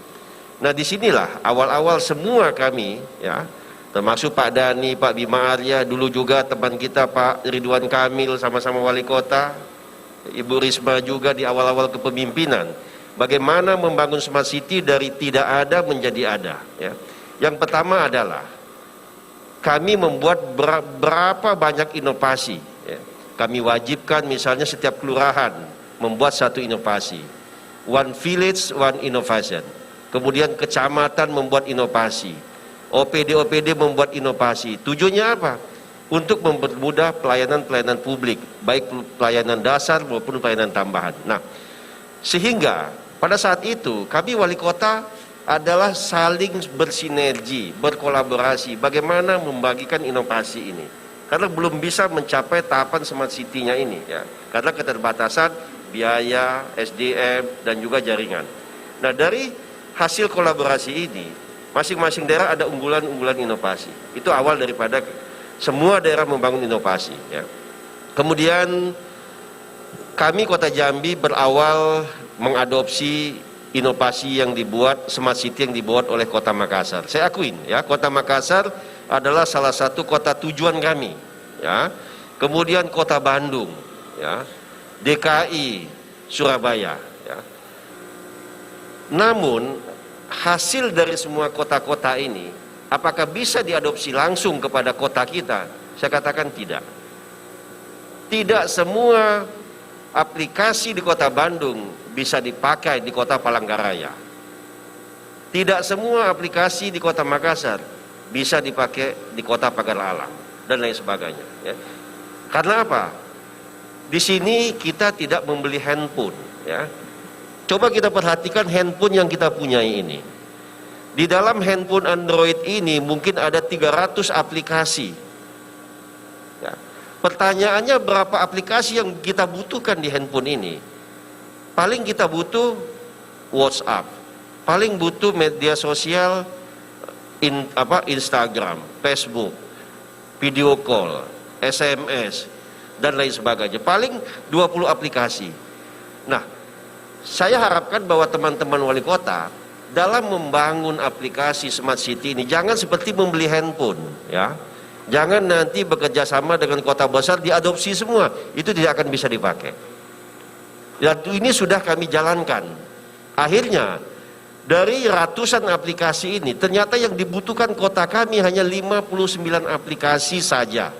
Nah, disinilah awal-awal semua kami, ya, termasuk Pak Dhani, Pak Bima Arya, dulu juga teman kita Pak Ridwan Kamil, sama-sama wali kota, Ibu Risma juga di awal-awal kepemimpinan. Bagaimana membangun Smart City dari tidak ada menjadi ada. Ya. Yang pertama adalah kami membuat berapa banyak inovasi. Ya. Kami wajibkan misalnya setiap kelurahan membuat satu inovasi. One village, one innovation. Kemudian kecamatan membuat inovasi. OPD membuat inovasi. Tujuannya apa? Untuk mempermudah pelayanan-pelayanan publik, baik pelayanan dasar maupun pelayanan tambahan. Nah, sehingga pada saat itu kami wali kota adalah saling bersinergi, berkolaborasi, bagaimana membagikan inovasi ini. Karena belum bisa mencapai tahapan Smart City-nya ini, ya. Karena keterbatasan biaya, SDM, dan juga jaringan. Nah, dari hasil kolaborasi ini, masing-masing daerah ada unggulan-unggulan inovasi. Itu awal daripada semua daerah membangun inovasi. Ya. Kemudian kami Kota Jambi berawal mengadopsi inovasi yang dibuat, Smart City yang dibuat oleh Kota Makassar. Saya akuin, ya, Kota Makassar adalah salah satu kota tujuan kami. Ya. Kemudian Kota Bandung, ya, DKI, Surabaya. Ya. Namun hasil dari semua kota-kota ini, apakah bisa diadopsi langsung kepada kota kita? Saya katakan tidak. Tidak semua aplikasi di kota Bandung bisa dipakai di kota Palangkaraya. Tidak semua aplikasi di kota Makassar bisa dipakai di kota Pagar Alam dan lain sebagainya. Ya. Karena apa? Di sini kita tidak membeli handphone. Ya. Coba kita perhatikan handphone yang kita punyai ini. Di dalam handphone Android ini mungkin ada 300 aplikasi. Ya. Pertanyaannya berapa aplikasi yang kita butuhkan di handphone ini? Paling kita butuh WhatsApp, paling butuh media sosial, Instagram, Facebook, video call, SMS, dan lain sebagainya. Paling 20 aplikasi. Nah, saya harapkan bahwa teman-teman wali kota dalam membangun aplikasi Smart City ini jangan seperti membeli handphone, ya. Jangan nanti bekerja sama dengan kota besar diadopsi semua, itu tidak akan bisa dipakai. Dan ini sudah kami jalankan. Akhirnya dari ratusan aplikasi ini ternyata yang dibutuhkan kota kami hanya 59 aplikasi saja.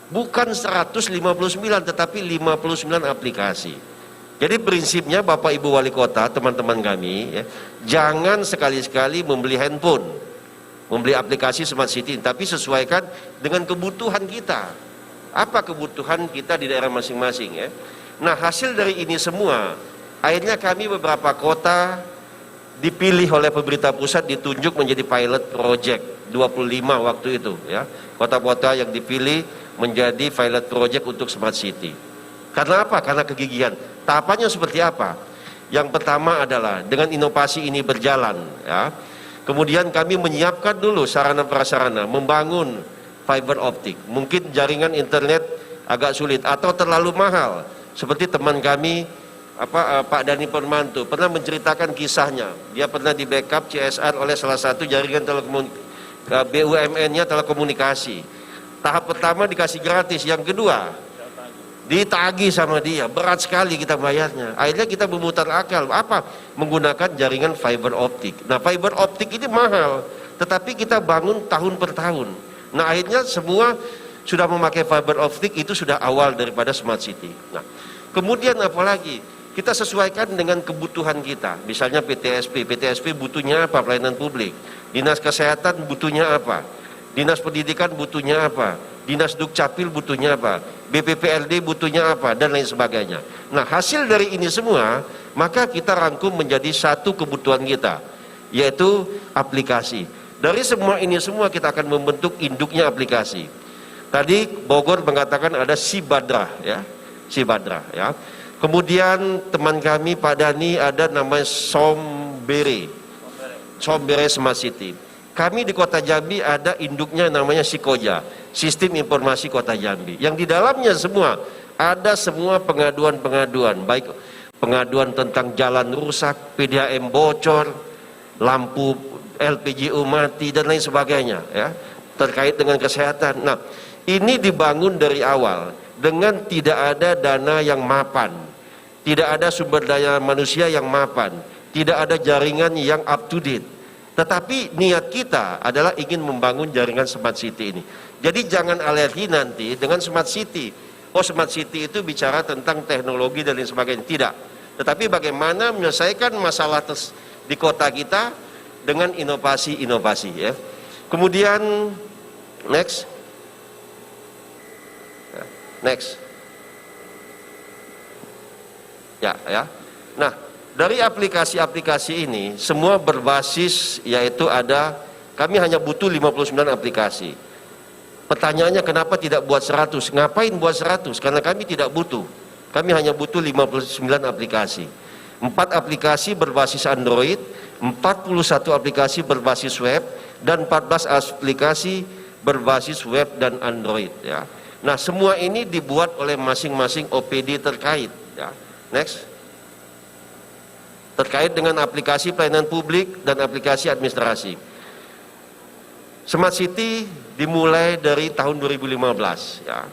Bukan 159 tetapi 59 aplikasi. Jadi prinsipnya Bapak Ibu Wali Kota, teman-teman kami, ya, jangan sekali-sekali membeli handphone. membeli aplikasi Smart City, tapi sesuaikan dengan kebutuhan kita. Apa kebutuhan kita di daerah masing-masing ya. Nah, hasil dari ini semua, akhirnya kami beberapa kota dipilih oleh pemerintah pusat, ditunjuk menjadi pilot project 25 waktu itu ya. Kota-kota yang dipilih menjadi pilot project untuk Smart City. Karena apa? Karena kegigihan. Tahapannya seperti apa? Yang pertama adalah dengan inovasi ini berjalan ya. Kemudian kami menyiapkan dulu sarana prasarana, membangun fiber optik. Mungkin jaringan internet agak sulit atau terlalu mahal. Seperti teman kami Pak Dani Permanto pernah menceritakan kisahnya. Dia pernah di backup CSR oleh salah satu jaringan BUMN-nya telekomunikasi. Tahap pertama dikasih gratis, yang kedua ditagih sama dia, berat sekali kita bayarnya. Akhirnya kita memutar akal, apa? Menggunakan jaringan fiber optik. Nah, fiber optik ini mahal, tetapi kita bangun tahun per tahun. Nah, akhirnya semua sudah memakai fiber optik, itu sudah awal daripada Smart City. Nah, kemudian apalagi? Kita sesuaikan dengan kebutuhan kita. Misalnya PTSP butuhnya apa? Pelayanan publik. Dinas Kesehatan butuhnya apa? Dinas Pendidikan butuhnya apa? Dinas Dukcapil butuhnya apa? BPPLD butuhnya apa? Dan lain sebagainya. Nah, hasil dari ini semua, maka kita rangkum menjadi satu kebutuhan kita, yaitu aplikasi. Dari semua ini semua kita akan membentuk induknya aplikasi. Tadi Bogor mengatakan ada Sibadra ya. Sibadra ya. Kemudian teman kami Pak Dani ada namanya Sombere Smart City. Kami di Kota Jambi ada induknya namanya Sikoja, Sistem Informasi Kota Jambi. Yang di dalamnya semua ada semua pengaduan-pengaduan, baik pengaduan tentang jalan rusak, PDAM bocor, lampu LPGU mati dan lain sebagainya ya, terkait dengan kesehatan. Nah, ini dibangun dari awal dengan tidak ada dana yang mapan, tidak ada sumber daya manusia yang mapan, tidak ada jaringan yang up to date. Tetapi niat kita adalah ingin membangun jaringan Smart City ini. Jadi jangan alergi nanti dengan Smart City. Oh, Smart City itu bicara tentang teknologi dan lain sebagainya. Tidak. Tetapi bagaimana menyelesaikan masalah di kota kita dengan inovasi-inovasi ya. Kemudian next. Ya. Nah, dari aplikasi-aplikasi ini semua berbasis, yaitu ada, kami hanya butuh 59 aplikasi. Pertanyaannya kenapa tidak buat 100? Ngapain buat 100? Karena kami tidak butuh. Kami hanya butuh 59 aplikasi. 4 aplikasi berbasis Android, 41 aplikasi berbasis web, dan 14 aplikasi berbasis web dan Android ya. Nah, semua ini dibuat oleh masing-masing OPD terkait ya. Next. Terkait dengan aplikasi pelayanan publik dan aplikasi administrasi. Smart City dimulai dari tahun 2015 ya.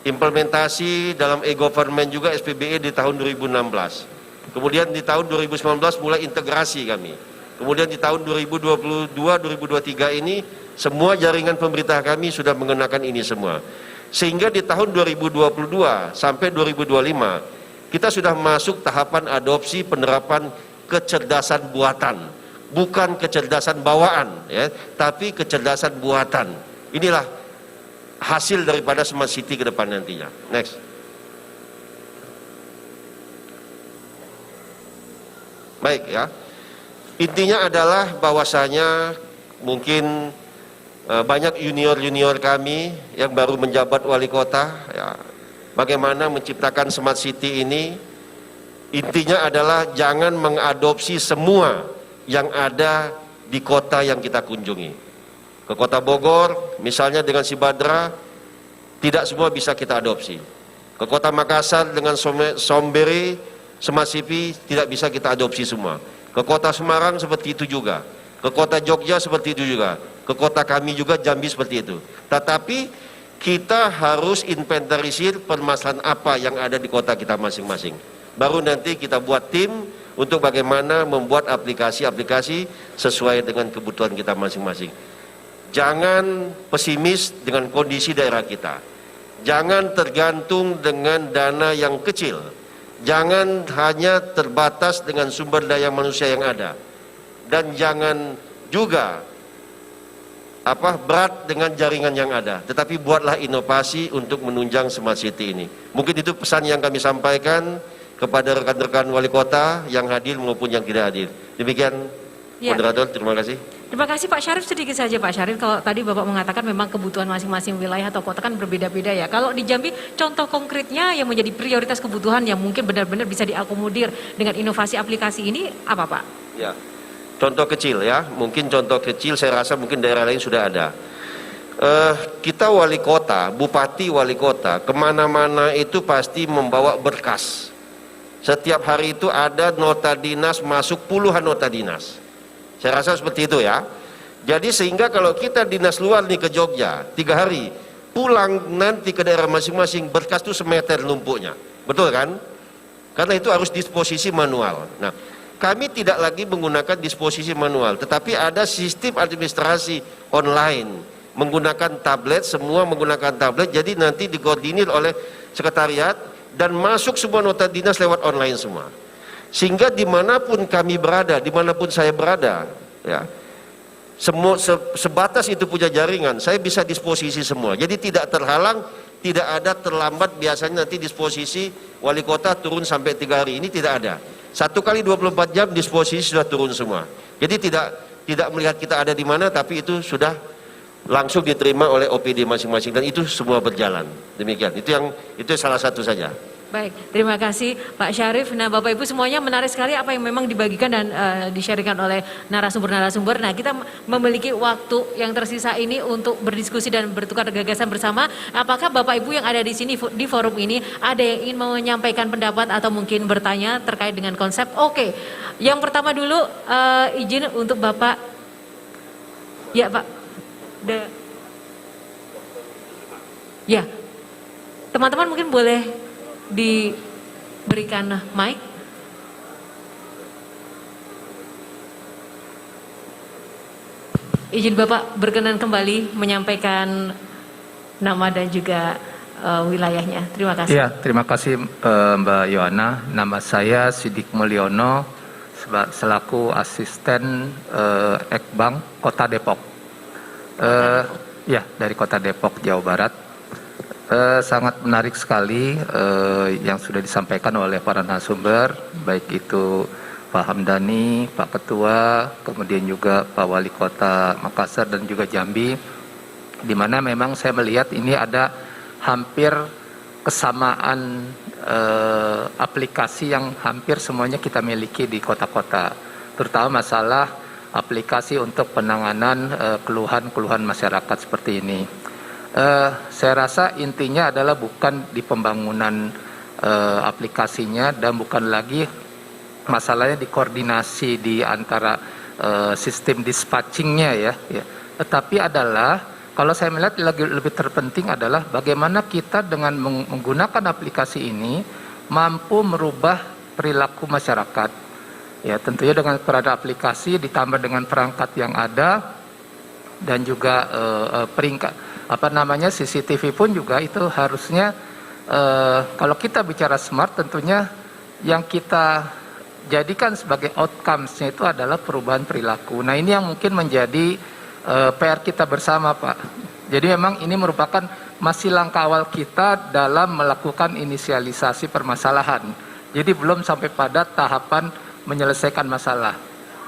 Implementasi dalam e-government juga SPBE di tahun 2016. Kemudian di tahun 2019 mulai integrasi kami. Kemudian di tahun 2022-2023 ini semua jaringan pemerintah kami sudah menggunakan ini semua. Sehingga di tahun 2022 sampai 2025 kita sudah masuk tahapan adopsi penerapan kecerdasan buatan, bukan kecerdasan bawaan ya, tapi kecerdasan buatan. Inilah hasil daripada Smart City ke depan nantinya. Next. Baik ya. Intinya adalah bahwasanya mungkin banyak junior kami yang baru menjabat wali kota ya. Bagaimana menciptakan Smart City ini, intinya adalah jangan mengadopsi semua yang ada di kota yang kita kunjungi. Ke Kota Bogor, misalnya dengan Sibadra, tidak semua bisa kita adopsi. Ke Kota Makassar dengan Sombere, Smart City tidak bisa kita adopsi semua. Ke Kota Semarang seperti itu juga. Ke Kota Jogja seperti itu juga. Ke kota kami juga Jambi seperti itu. Tetapi kita harus inventarisir permasalahan apa yang ada di kota kita masing-masing. Baru nanti kita buat tim untuk bagaimana membuat aplikasi-aplikasi sesuai dengan kebutuhan kita masing-masing. Jangan pesimis dengan kondisi daerah kita. Jangan tergantung dengan dana yang kecil. Jangan hanya terbatas dengan sumber daya manusia yang ada. Dan jangan juga berat dengan jaringan yang ada, tetapi buatlah inovasi untuk menunjang smart city ini. Mungkin itu pesan yang kami sampaikan kepada rekan-rekan wali kota yang hadir maupun yang tidak hadir. Demikian, Ya. moderator, terima kasih. Terima kasih Pak Syarif, sedikit saja Pak Syarif, kalau tadi Bapak mengatakan memang kebutuhan masing-masing wilayah atau kota kan berbeda-beda ya. Kalau di Jambi contoh konkretnya yang menjadi prioritas kebutuhan yang mungkin benar-benar bisa diakomodir dengan inovasi aplikasi ini apa Pak? Ya, contoh kecil ya, mungkin contoh kecil saya rasa mungkin daerah lain sudah ada. Kita wali kota, bupati wali kota, kemana-mana itu pasti membawa berkas. Setiap hari itu ada nota dinas masuk puluhan nota dinas. Saya rasa seperti itu ya. Jadi sehingga kalau kita dinas luar nih ke Jogja 3 hari, pulang nanti ke daerah masing-masing berkas itu semeter numpuknya, betul kan? Karena itu harus disposisi manual. Nah, kami tidak lagi menggunakan disposisi manual, tetapi ada sistem administrasi online menggunakan tablet, semua menggunakan tablet. Jadi nanti dikoordinir oleh sekretariat dan masuk semua nota dinas lewat online semua. Sehingga dimanapun kami berada, dimanapun saya berada, ya, semua sebatas itu punya jaringan, saya bisa disposisi semua. Jadi tidak terhalang, tidak ada terlambat. Biasanya nanti disposisi wali kota turun sampai 3 hari, ini tidak ada. 1 kali 24 jam disposisi sudah turun semua. Jadi tidak melihat kita ada di mana, tapi itu sudah langsung diterima oleh OPD masing-masing dan itu semua berjalan. Demikian. Itu salah satu saja. Baik, terima kasih Pak Syarif. Nah Bapak Ibu semuanya menarik sekali apa yang memang dibagikan dan di-sharingkan oleh narasumber-narasumber. Nah kita memiliki waktu yang tersisa ini untuk berdiskusi dan bertukar gagasan bersama. Apakah Bapak Ibu yang ada di sini di forum ini ada yang ingin menyampaikan pendapat atau mungkin bertanya terkait dengan konsep? Oke, yang pertama dulu izin untuk Bapak. Ya Pak. Ya, teman-teman mungkin boleh diberikan mic. Izin Bapak berkenan kembali menyampaikan nama dan juga wilayahnya. Terima kasih. Ya, terima kasih Mbak Yohana. Nama saya Sidik Mulyono selaku asisten Ekbank Kota Depok. Ya, dari Kota Depok, Jawa Barat. Sangat menarik sekali yang sudah disampaikan oleh para narasumber, baik itu Pak Hamdani, Pak Ketua, kemudian juga Pak Wali Kota Makassar dan juga Jambi, di mana memang saya melihat ini ada hampir kesamaan aplikasi yang hampir semuanya kita miliki di kota-kota, terutama masalah aplikasi untuk penanganan keluhan-keluhan masyarakat seperti ini. Saya rasa intinya adalah bukan di pembangunan aplikasinya dan bukan lagi masalahnya di koordinasi di antara sistem dispatchingnya ya. Tetapi adalah kalau saya melihat lebih terpenting adalah bagaimana kita dengan menggunakan aplikasi ini mampu merubah perilaku masyarakat. Ya, tentunya dengan peran aplikasi ditambah dengan perangkat yang ada dan juga peringkat CCTV pun juga itu harusnya kalau kita bicara smart tentunya yang kita jadikan sebagai outcomes-nya itu adalah perubahan perilaku. Nah ini yang mungkin menjadi PR kita bersama Pak. Jadi memang ini merupakan masih langkah awal kita dalam melakukan inisialisasi permasalahan. Jadi belum sampai pada tahapan menyelesaikan masalah.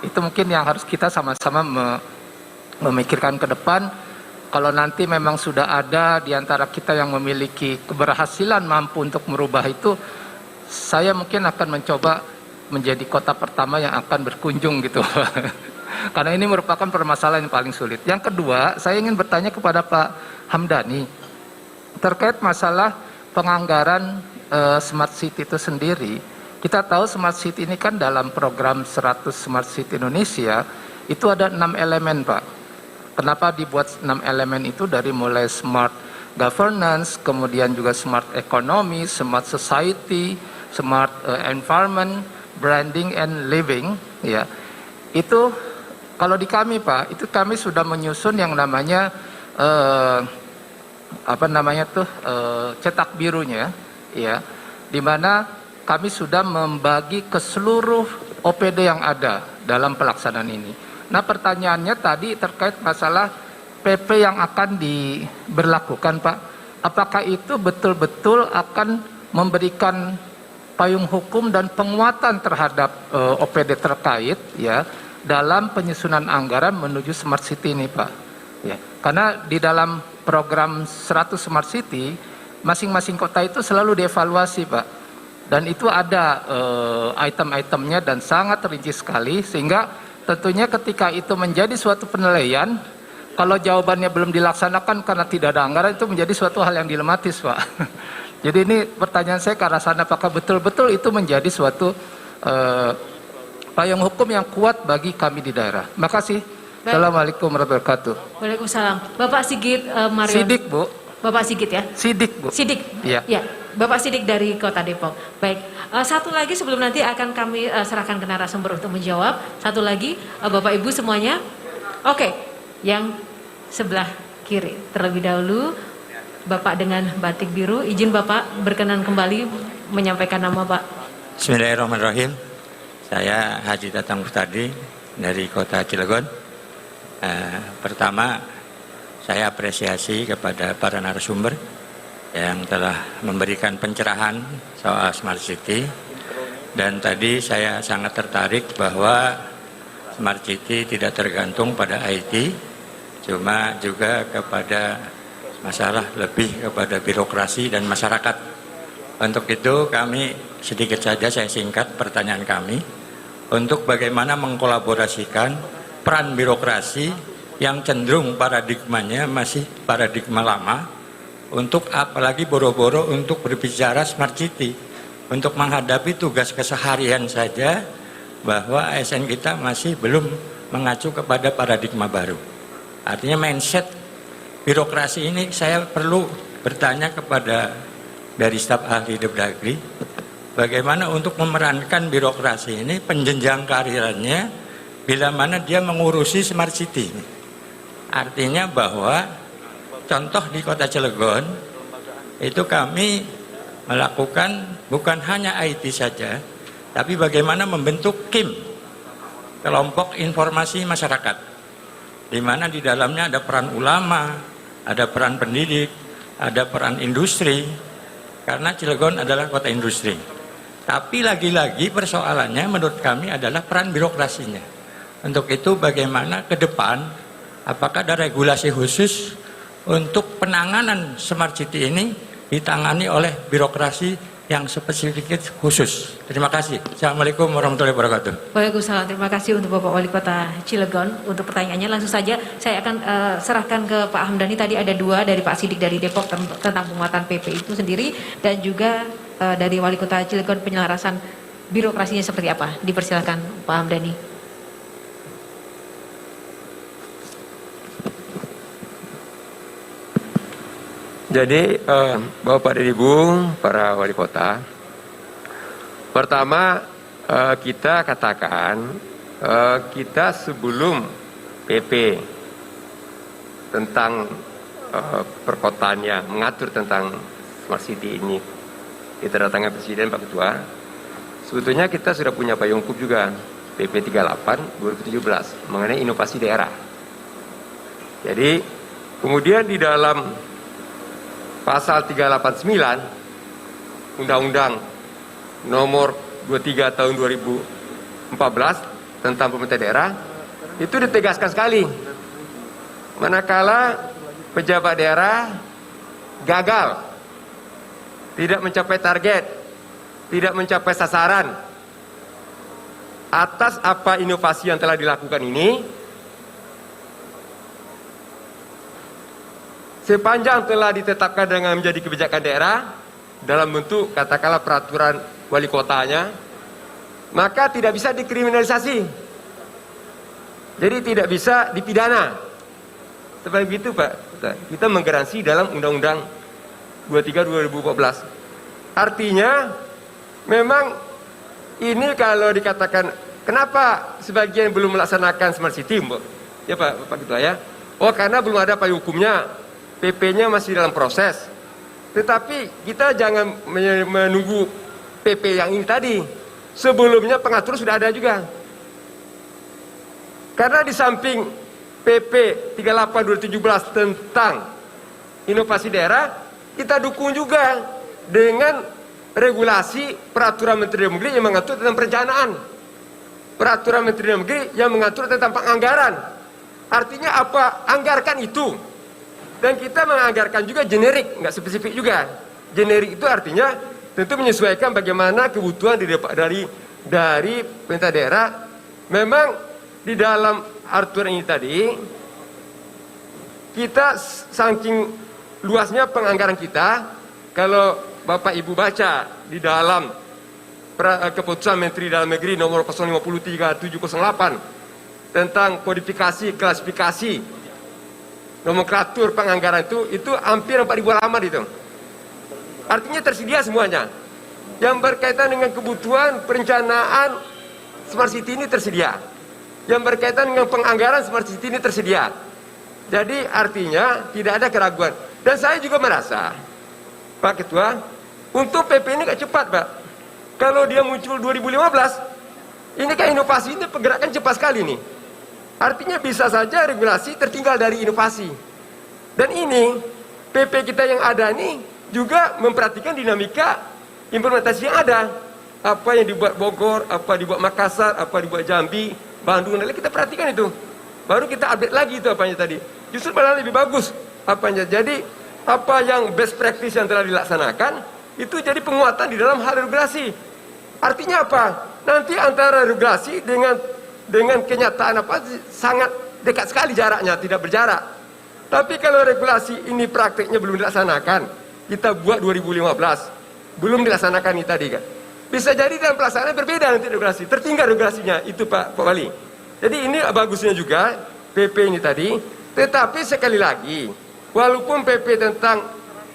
Itu mungkin yang harus kita sama-sama memikirkan ke depan. Kalau nanti memang sudah ada di antara kita yang memiliki keberhasilan mampu untuk merubah itu, saya mungkin akan mencoba menjadi kota pertama yang akan berkunjung gitu. Karena ini merupakan permasalahan yang paling sulit. Yang kedua, saya ingin bertanya kepada Pak Hamdani terkait masalah penganggaran Smart City itu sendiri. Kita tahu Smart City ini kan dalam program 100 Smart City Indonesia itu ada 6 elemen Pak. Kenapa dibuat 6 elemen itu dari mulai smart governance, kemudian juga smart economy, smart society, smart environment, branding and living, ya. Itu kalau di kami Pak, itu kami sudah menyusun yang namanya cetak birunya, ya. Di mana kami sudah membagi ke seluruh OPD yang ada dalam pelaksanaan ini. Nah pertanyaannya tadi terkait masalah PP yang akan diberlakukan Pak, apakah itu betul-betul akan memberikan payung hukum dan penguatan terhadap OPD terkait ya dalam penyusunan anggaran menuju Smart City ini Pak? Ya, karena di dalam program 100 Smart City masing-masing kota itu selalu dievaluasi Pak, dan itu ada item-itemnya dan sangat rinci sekali, sehingga tentunya ketika itu menjadi suatu penilaian, kalau jawabannya belum dilaksanakan karena tidak ada anggaran, itu menjadi suatu hal yang dilematis Pak. Jadi ini pertanyaan saya ke arah sana, apakah betul-betul itu menjadi suatu payung hukum yang kuat bagi kami di daerah. Makasih. Baik. Assalamualaikum warahmatullahi wabarakatuh. Waalaikumsalam. Bapak Sigit Marion. Sidik Bu. Bapak Sigit ya? Sidik Bu. Sidik. Iya. Ya, Bapak Sidik dari Kota Depok. Baik, satu lagi sebelum nanti akan kami serahkan ke narasumber untuk menjawab. Satu lagi, Bapak Ibu semuanya. Oke, yang sebelah kiri terlebih dahulu. Bapak dengan batik biru, izin Bapak berkenan kembali menyampaikan nama Pak. Bismillahirrahmanirrahim. Saya Haji Tatang Mustadi dari Kota Cilegon. Pertama, saya apresiasi kepada para narasumber yang telah memberikan pencerahan soal Smart City. Dan tadi saya sangat tertarik bahwa Smart City tidak tergantung pada IT, cuma juga kepada masalah lebih kepada birokrasi dan masyarakat. Untuk itu kami sedikit saja saya singkat pertanyaan kami untuk bagaimana mengkolaborasikan peran birokrasi yang cenderung paradigmanya masih paradigma lama, untuk apalagi boro-boro untuk berbicara Smart City, untuk menghadapi tugas keseharian saja bahwa ASN kita masih belum mengacu kepada paradigma baru. Artinya mindset birokrasi ini saya perlu bertanya kepada dari staf ahli Depdagri, bagaimana untuk memerankan birokrasi ini penjenjang keharirannya bila mana dia mengurusi Smart City ini. Artinya bahwa contoh di Kota Cilegon itu kami melakukan bukan hanya IT saja, tapi bagaimana membentuk KIM, kelompok informasi masyarakat, di mana di dalamnya ada peran ulama, ada peran pendidik, ada peran industri, karena Cilegon adalah kota industri. Tapi lagi-lagi persoalannya menurut kami adalah peran birokrasinya. Untuk itu bagaimana ke depan, apakah ada regulasi khusus untuk penanganan Smart City ini ditangani oleh birokrasi yang spesifik khusus. Terima kasih. Assalamualaikum warahmatullahi wabarakatuh. Waalaikumsalam. Terima kasih untuk Bapak Wali Kota Cilegon untuk pertanyaannya. Langsung saja saya akan serahkan ke Pak Hamdani. Tadi ada dua dari Pak Sidik dari Depok tentang penguatan PP itu sendiri, dan juga dari Wali Kota Cilegon penyelarasan birokrasinya seperti apa. Dipersilakan Pak Hamdani. Jadi Bapak dan Ibu para wali kota, pertama kita katakan kita sebelum PP tentang perkotaannya mengatur tentang Smart City ini ditandatangani Presiden Pak Ketua, sebetulnya kita sudah punya payung hukum juga, PP 38 2017 mengenai inovasi daerah. Jadi kemudian di dalam Pasal 389 Undang-Undang Nomor 23 Tahun 2014 tentang pemerintah daerah itu ditegaskan sekali, manakala pejabat daerah gagal, tidak mencapai target, tidak mencapai sasaran atas apa inovasi yang telah dilakukan ini, sepanjang telah ditetapkan dengan menjadi kebijakan daerah dalam bentuk katakanlah peraturan wali kotanya, maka tidak bisa dikriminalisasi. Jadi tidak bisa dipidana. Seperti itu Pak. Kita menggaransi dalam Undang-Undang 23 2014. Artinya memang ini kalau dikatakan kenapa sebagian belum melaksanakan Smart City, Mbak? Ya Pak Ketua ya. Oh karena belum ada payung hukumnya. PP-nya masih dalam proses. Tetapi kita jangan menunggu PP yang ini tadi. Sebelumnya pengatur sudah ada juga. Karena di samping PP 38/2017 tentang inovasi daerah, kita dukung juga dengan regulasi peraturan Menteri Dalam Negeri yang mengatur tentang perencanaan, peraturan Menteri Dalam Negeri yang mengatur tentang penganggaran. Artinya apa? Anggarkan itu. Dan kita menganggarkan juga generik, nggak spesifik juga. Generik itu artinya tentu menyesuaikan bagaimana kebutuhan dari pemerintah daerah. Memang di dalam aturan ini tadi, kita saking luasnya penganggaran kita, kalau Bapak Ibu baca di dalam keputusan Menteri Dalam Negeri nomor 053/708 tentang kodifikasi, klasifikasi, nomenklatur penganggaran itu hampir 4.000 halaman itu. Artinya tersedia semuanya. Yang berkaitan dengan kebutuhan perencanaan Smart City ini tersedia. Yang berkaitan dengan penganggaran Smart City ini tersedia. Jadi artinya tidak ada keraguan. Dan saya juga merasa, Pak Ketua, untuk PP ini gak cepat, Pak. Kalau dia muncul 2015, ini kan inovasi ini pergerakan cepat sekali nih. Artinya bisa saja regulasi tertinggal dari inovasi. Dan ini, PP kita yang ada ini juga memperhatikan dinamika implementasi yang ada. Apa yang dibuat Bogor, apa dibuat Makassar, apa dibuat Jambi, Bandung, dan kita perhatikan itu. Baru kita update lagi itu apanya tadi. Justru malah lebih bagus apanya. Jadi apa yang best practice yang telah dilaksanakan itu jadi penguatan di dalam hal regulasi. Artinya apa? Nanti antara regulasi dengan kenyataan apa sangat dekat sekali jaraknya, tidak berjarak. Tapi kalau regulasi ini prakteknya belum dilaksanakan, kita buat 2015, belum dilaksanakan ini tadi kan. Bisa jadi dalam pelaksanaan berbeda nanti regulasi, tertinggal regulasinya itu Pak Wali. Jadi ini bagusnya juga PP ini tadi, tetapi sekali lagi, walaupun PP tentang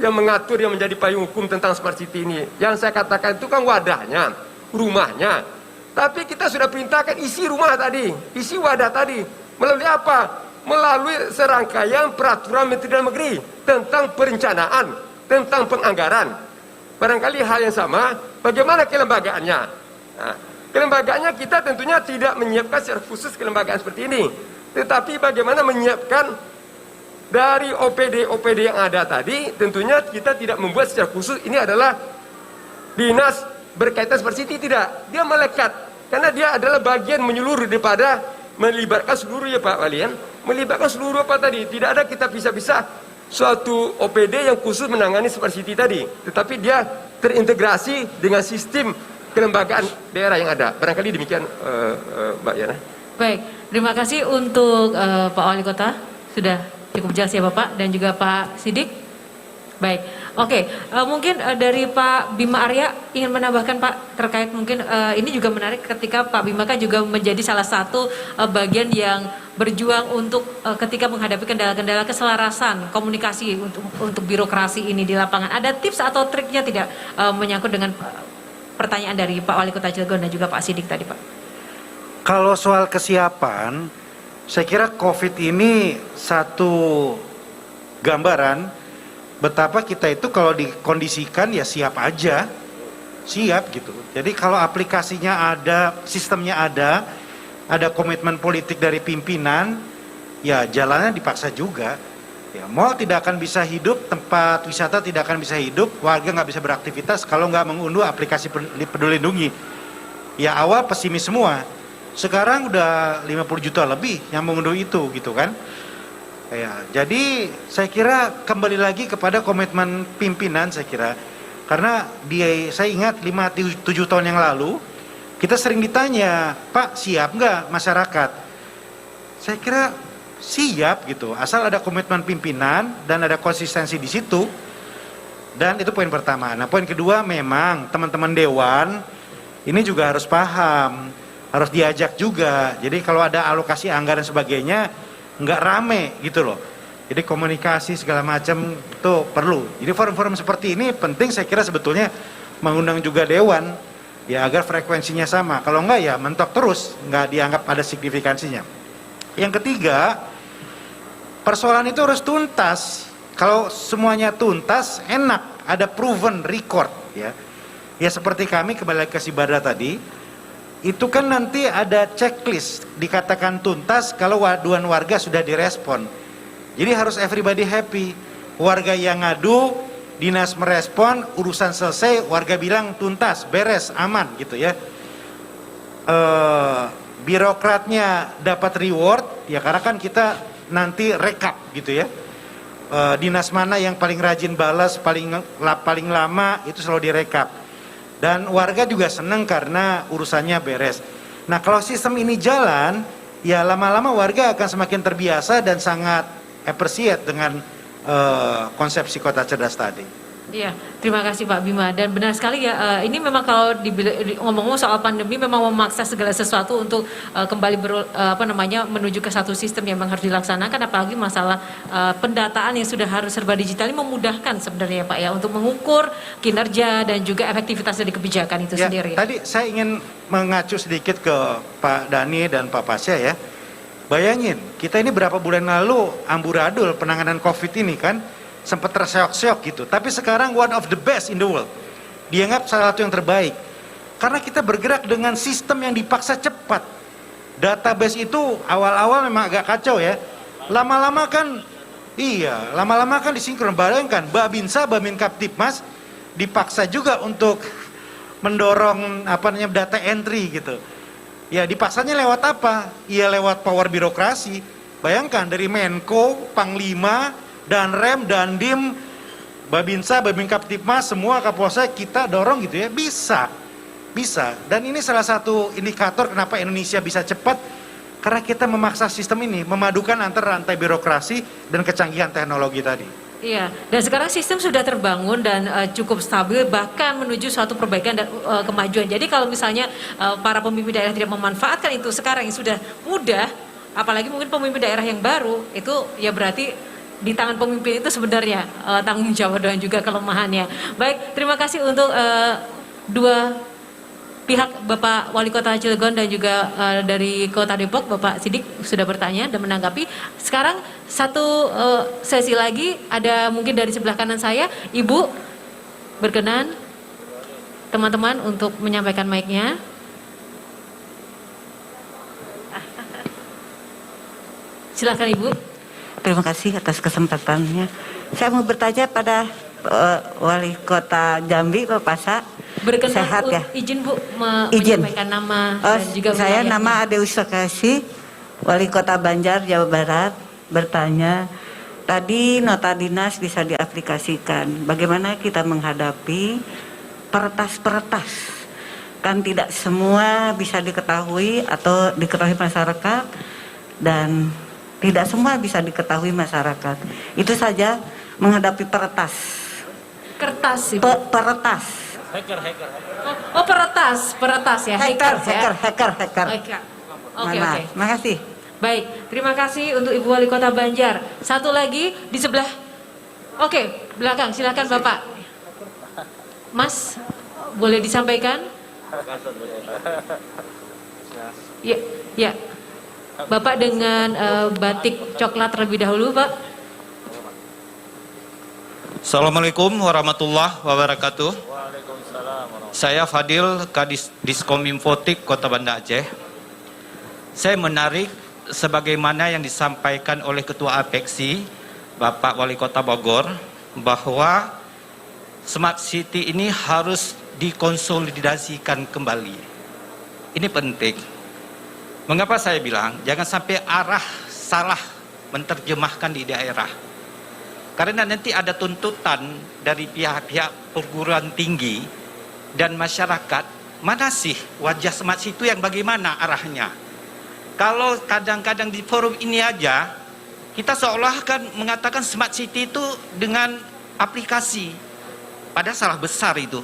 yang mengatur yang menjadi payung hukum tentang Smart City ini, yang saya katakan itu kan wadahnya, rumahnya. Tapi kita sudah perintahkan isi rumah tadi, isi wadah tadi, melalui apa? Melalui serangkaian peraturan Menteri Dalam Negeri tentang perencanaan, tentang penganggaran. Barangkali hal yang sama, bagaimana kelembagaannya? Nah, kelembagaannya kita tentunya tidak menyiapkan secara khusus kelembagaan seperti ini. Tetapi bagaimana menyiapkan dari OPD-OPD yang ada tadi, tentunya kita tidak membuat secara khusus, ini adalah dinas berkaitan Smart City, tidak. Dia melekat, karena dia adalah bagian menyeluruh daripada melibatkan seluruh ya Pak Wali, melibatkan seluruh apa tadi. Tidak ada kita bisa-bisa suatu OPD yang khusus menangani Smart City tadi, tetapi dia terintegrasi dengan sistem kelembagaan daerah yang ada. Barangkali demikian Mbak Yana. Baik, Terima kasih untuk Pak Wali Kota, sudah cukup jelas ya Bapak, dan juga Pak Sidik. Baik, oke, mungkin dari Pak Bima Arya ingin menambahkan Pak, terkait mungkin ini juga menarik ketika Pak Bima kan juga menjadi salah satu bagian yang berjuang untuk ketika menghadapi kendala-kendala keselarasan komunikasi untuk birokrasi ini di lapangan. Ada tips atau triknya tidak menyangkut dengan pertanyaan dari Pak Wali Kota Cilegon dan juga Pak Sidik tadi Pak? Kalau soal kesiapan, saya kira COVID ini satu gambaran betapa kita itu kalau dikondisikan ya siap aja, siap gitu. Jadi kalau aplikasinya ada, sistemnya ada komitmen politik dari pimpinan, ya jalannya dipaksa juga. Ya, mall tidak akan bisa hidup, tempat wisata tidak akan bisa hidup, warga nggak bisa beraktivitas kalau nggak mengunduh aplikasi Peduli Lindungi. Ya awal pesimis semua. Sekarang udah 50 juta lebih yang mengunduh itu gitu kan. Ya, jadi saya kira kembali lagi kepada komitmen pimpinan saya kira. Karena saya ingat 5-7 tahun yang lalu kita sering ditanya, Pak siap nggak masyarakat? Saya kira siap gitu, asal ada komitmen pimpinan dan ada konsistensi di situ. Dan itu poin pertama. Nah poin kedua memang teman-teman dewan ini juga harus paham, harus diajak juga. Jadi kalau ada alokasi anggaran sebagainya nggak rame gitu loh. Jadi komunikasi segala macam itu perlu. Jadi forum-forum seperti ini penting saya kira sebetulnya mengundang juga dewan ya agar frekuensinya sama. Kalau enggak ya mentok terus, nggak dianggap ada signifikansinya. Yang ketiga, persoalan itu harus tuntas. Kalau semuanya tuntas enak, ada proven record ya. Ya seperti kami kembali ke si Badra tadi. itu kan nanti ada checklist, dikatakan tuntas kalau aduan warga sudah direspon. Jadi harus everybody happy. Warga yang ngadu, dinas merespon, urusan selesai, warga bilang tuntas, beres, aman gitu ya. Birokratnya dapat reward, ya karena kan kita nanti rekap gitu ya. Dinas mana yang paling rajin balas, paling lama, itu selalu direkap. Dan warga juga senang karena urusannya beres. Nah kalau sistem ini jalan, ya lama-lama warga akan semakin terbiasa dan sangat appreciate dengan konsepsi kota cerdas tadi. Iya, terima kasih Pak Bima, dan benar sekali ya, ini memang kalau ngomong-ngomong soal pandemi memang memaksa segala sesuatu untuk kembali menuju ke satu sistem yang memang harus dilaksanakan, apalagi masalah pendataan yang sudah harus serba digital ini memudahkan sebenarnya Pak ya untuk mengukur kinerja dan juga efektivitas dari kebijakan itu sendiri. Tadi saya ingin mengacu sedikit ke Pak Dhani dan Pak Pasya ya. Bayangin, kita ini berapa bulan lalu amburadul penanganan COVID ini kan, sempat terseok-seok gitu. Tapi sekarang one of the best in the world. Dianggap salah satu yang terbaik. Karena kita bergerak dengan sistem yang dipaksa cepat. Database itu awal-awal memang agak kacau ya. Lama-lama kan disinkron. Bayangkan, Babinsa, Babin Kaptipmas dipaksa juga untuk mendorong data entry gitu. Ya dipaksanya lewat apa? Ya lewat power birokrasi. Bayangkan dari Menko, Panglima, dan Rem, dan Dim, Babinsa, Babin Kaptipmas, semua Kapolsek kita dorong gitu ya, bisa. Dan ini salah satu indikator kenapa Indonesia bisa cepat, karena kita memaksa sistem ini, memadukan antara rantai birokrasi dan kecanggihan teknologi tadi. Iya, dan sekarang sistem sudah terbangun dan cukup stabil, bahkan menuju suatu perbaikan dan kemajuan. Jadi kalau misalnya para pemimpin daerah tidak memanfaatkan itu sekarang yang sudah mudah, apalagi mungkin pemimpin daerah yang baru, itu ya berarti di tangan pemimpin itu sebenarnya tanggung jawab dan juga kelemahannya. Baik, terima kasih untuk dua pihak, Bapak Wali Kota Cilegon dan juga dari Kota Depok, Bapak Sidik sudah bertanya dan menanggapi. Sekarang satu sesi lagi, ada mungkin dari sebelah kanan saya, Ibu berkenan teman-teman untuk menyampaikan mic-nya. Silakan Ibu. Terima kasih atas kesempatannya. Saya mau bertanya pada Wali Kota Jambi, Pak Pasha. Berkenan Sehat ya? Izin Bu Izin. menyampaikan nama dan juga saya wilayahnya. nama Ade Usakasi, Wali Kota Banjar, Jawa Barat, bertanya. Tadi nota dinas bisa diaplikasikan. Bagaimana kita menghadapi peretas-peretas? Kan tidak semua bisa diketahui atau diketahui masyarakat, dan tidak semua bisa diketahui masyarakat. Itu saja menghadapi peretas. Kertas Ibu. Peretas. Hacker. Oh, peretas ya. Hacker. Oke. Makasih. Baik, terima kasih untuk Ibu Wali Kota Banjar. Satu lagi di sebelah. Oke, belakang. Silakan Bapak. Mas, boleh disampaikan? Ya. Bapak dengan batik coklat terlebih dahulu, Pak. Assalamualaikum warahmatullahi wabarakatuh. Saya Fadil, Kadis Diskominfotik Kota Banda Aceh. Saya menarik sebagaimana yang disampaikan oleh Ketua Apeksi, Bapak Wali Kota Bogor, bahwa Smart City ini harus dikonsolidasikan kembali. Ini penting. Mengapa saya bilang jangan sampai arah salah menerjemahkan di daerah. Karena nanti ada tuntutan dari pihak-pihak perguruan tinggi dan masyarakat, mana sih wajah Smart City yang bagaimana arahnya. Kalau kadang-kadang di forum ini aja, kita seolah kan mengatakan Smart City itu dengan aplikasi. Padahal salah besar itu.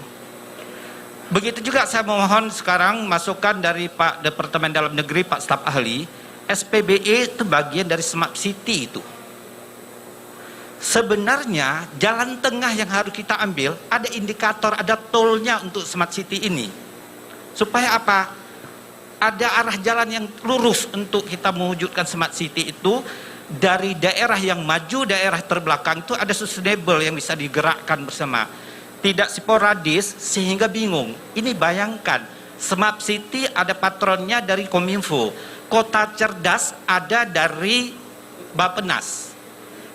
Begitu juga saya mohon sekarang masukan dari Pak Departemen Dalam Negeri, Pak Staf Ahli, SPBE itu bagian dari Smart City itu. Sebenarnya jalan tengah yang harus kita ambil, ada indikator, ada tolnya untuk Smart City ini. Supaya apa? Ada arah jalan yang lurus untuk kita mewujudkan Smart City itu. Dari daerah yang maju, daerah terbelakang itu ada sustainable yang bisa digerakkan bersama. Tidak sporadis sehingga bingung. Ini bayangkan Smart City ada patronnya dari Kominfo, kota cerdas ada dari Bappenas.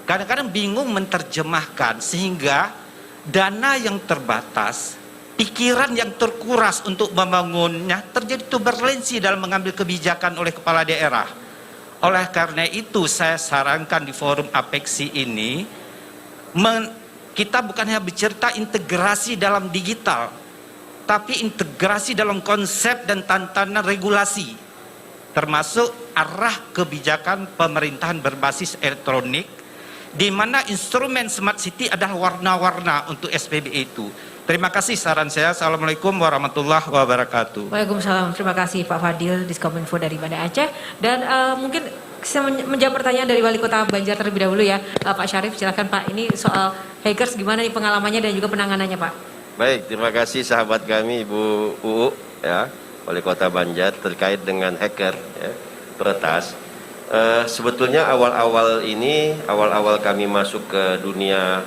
Kadang-kadang bingung menerjemahkan sehingga dana yang terbatas, pikiran yang terkuras untuk membangunnya, terjadi turbulensi dalam mengambil kebijakan oleh kepala daerah. Oleh karena itu saya sarankan di forum Apexi ini, kita bukan hanya bercerita integrasi dalam digital, tapi integrasi dalam konsep dan tantangan regulasi, termasuk arah kebijakan pemerintahan berbasis elektronik, di mana instrumen Smart City adalah warna-warna untuk SPB itu. Terima kasih saran saya. Assalamualaikum warahmatullahi wabarakatuh. Waalaikumsalam. Terima kasih Pak Fadil Diskominfo dari Banda Aceh. Dan mungkin saya menjawab pertanyaan dari Wali Kota Banjar terlebih dahulu ya, Pak Syarif. Silakan Pak. Ini soal hackers gimana nih pengalamannya dan juga penanganannya Pak? Baik, terima kasih sahabat kami Ibu UU ya, Wali Kota Banjar terkait dengan hacker ya, peretas. Sebetulnya awal-awal kami masuk ke dunia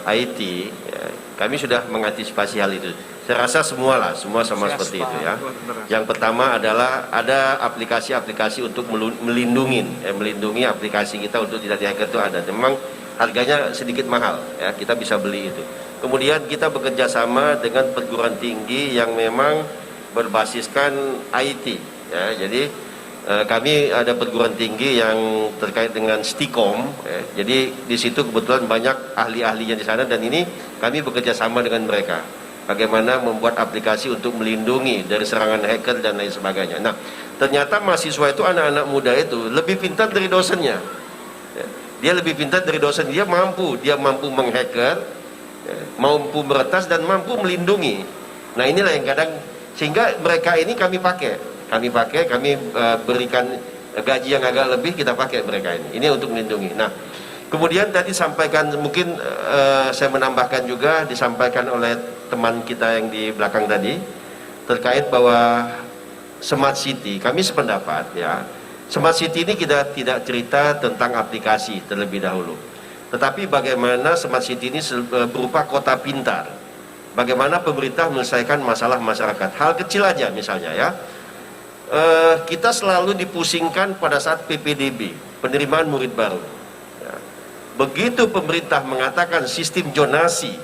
IT ya, kami sudah mengantisipasi hal itu. Saya rasa semua sama seperti itu ya. Yang pertama adalah ada aplikasi-aplikasi untuk melindungi aplikasi kita untuk tidak dihacker itu ada. Memang harganya sedikit mahal ya, kita bisa beli itu. Kemudian kita bekerja sama dengan perguruan tinggi yang memang berbasiskan IT ya. Jadi kami ada perguruan tinggi yang terkait dengan Stikom ya. Jadi di situ kebetulan banyak ahli-ahlinya di sana, dan ini kami bekerja sama dengan mereka. Bagaimana membuat aplikasi untuk melindungi dari serangan hacker dan lain sebagainya. Nah, ternyata mahasiswa itu, anak-anak muda itu lebih pintar dari dosennya ya. Dia lebih pintar dari dosen, dia mampu menghacker, mampu meretas dan mampu melindungi. Nah inilah yang kadang, sehingga mereka ini kami berikan gaji yang agak lebih, kita pakai mereka ini untuk melindungi. Nah kemudian tadi sampaikan, mungkin saya menambahkan juga, disampaikan oleh teman kita yang di belakang tadi terkait bahwa Smart City, kami sependapat ya, Smart City ini kita tidak cerita tentang aplikasi terlebih dahulu, tetapi bagaimana Smart City ini berupa kota pintar. Bagaimana pemerintah menyelesaikan masalah masyarakat. Hal kecil aja misalnya ya. Kita selalu dipusingkan pada saat PPDB, penerimaan murid baru. Ya. Begitu pemerintah mengatakan sistem zonasi,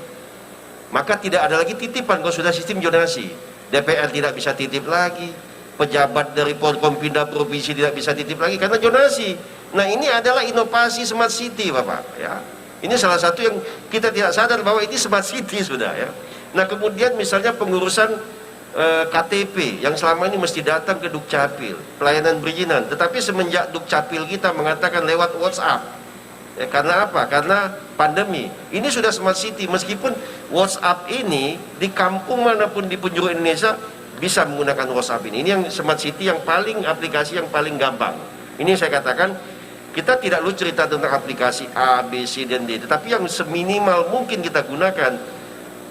maka tidak ada lagi titipan kalau sudah sistem zonasi. DPR tidak bisa titip lagi, pejabat dari Forkompinda provinsi tidak bisa titip lagi karena zonasi. Nah ini adalah inovasi Smart City Bapak ya. Ini salah satu yang kita tidak sadar bahwa ini Smart City sudah ya. Nah kemudian misalnya pengurusan KTP yang selama ini mesti datang ke Dukcapil, pelayanan perizinan, tetapi semenjak Dukcapil kita mengatakan lewat WhatsApp ya, karena apa? Karena pandemi. Ini sudah Smart City, meskipun WhatsApp ini di kampung manapun di penjuru Indonesia bisa menggunakan WhatsApp ini. Ini yang Smart City yang paling, aplikasi yang paling gampang. Ini saya katakan, kita tidak lu cerita tentang aplikasi A, B, C, dan D, tetapi yang seminimal mungkin kita gunakan.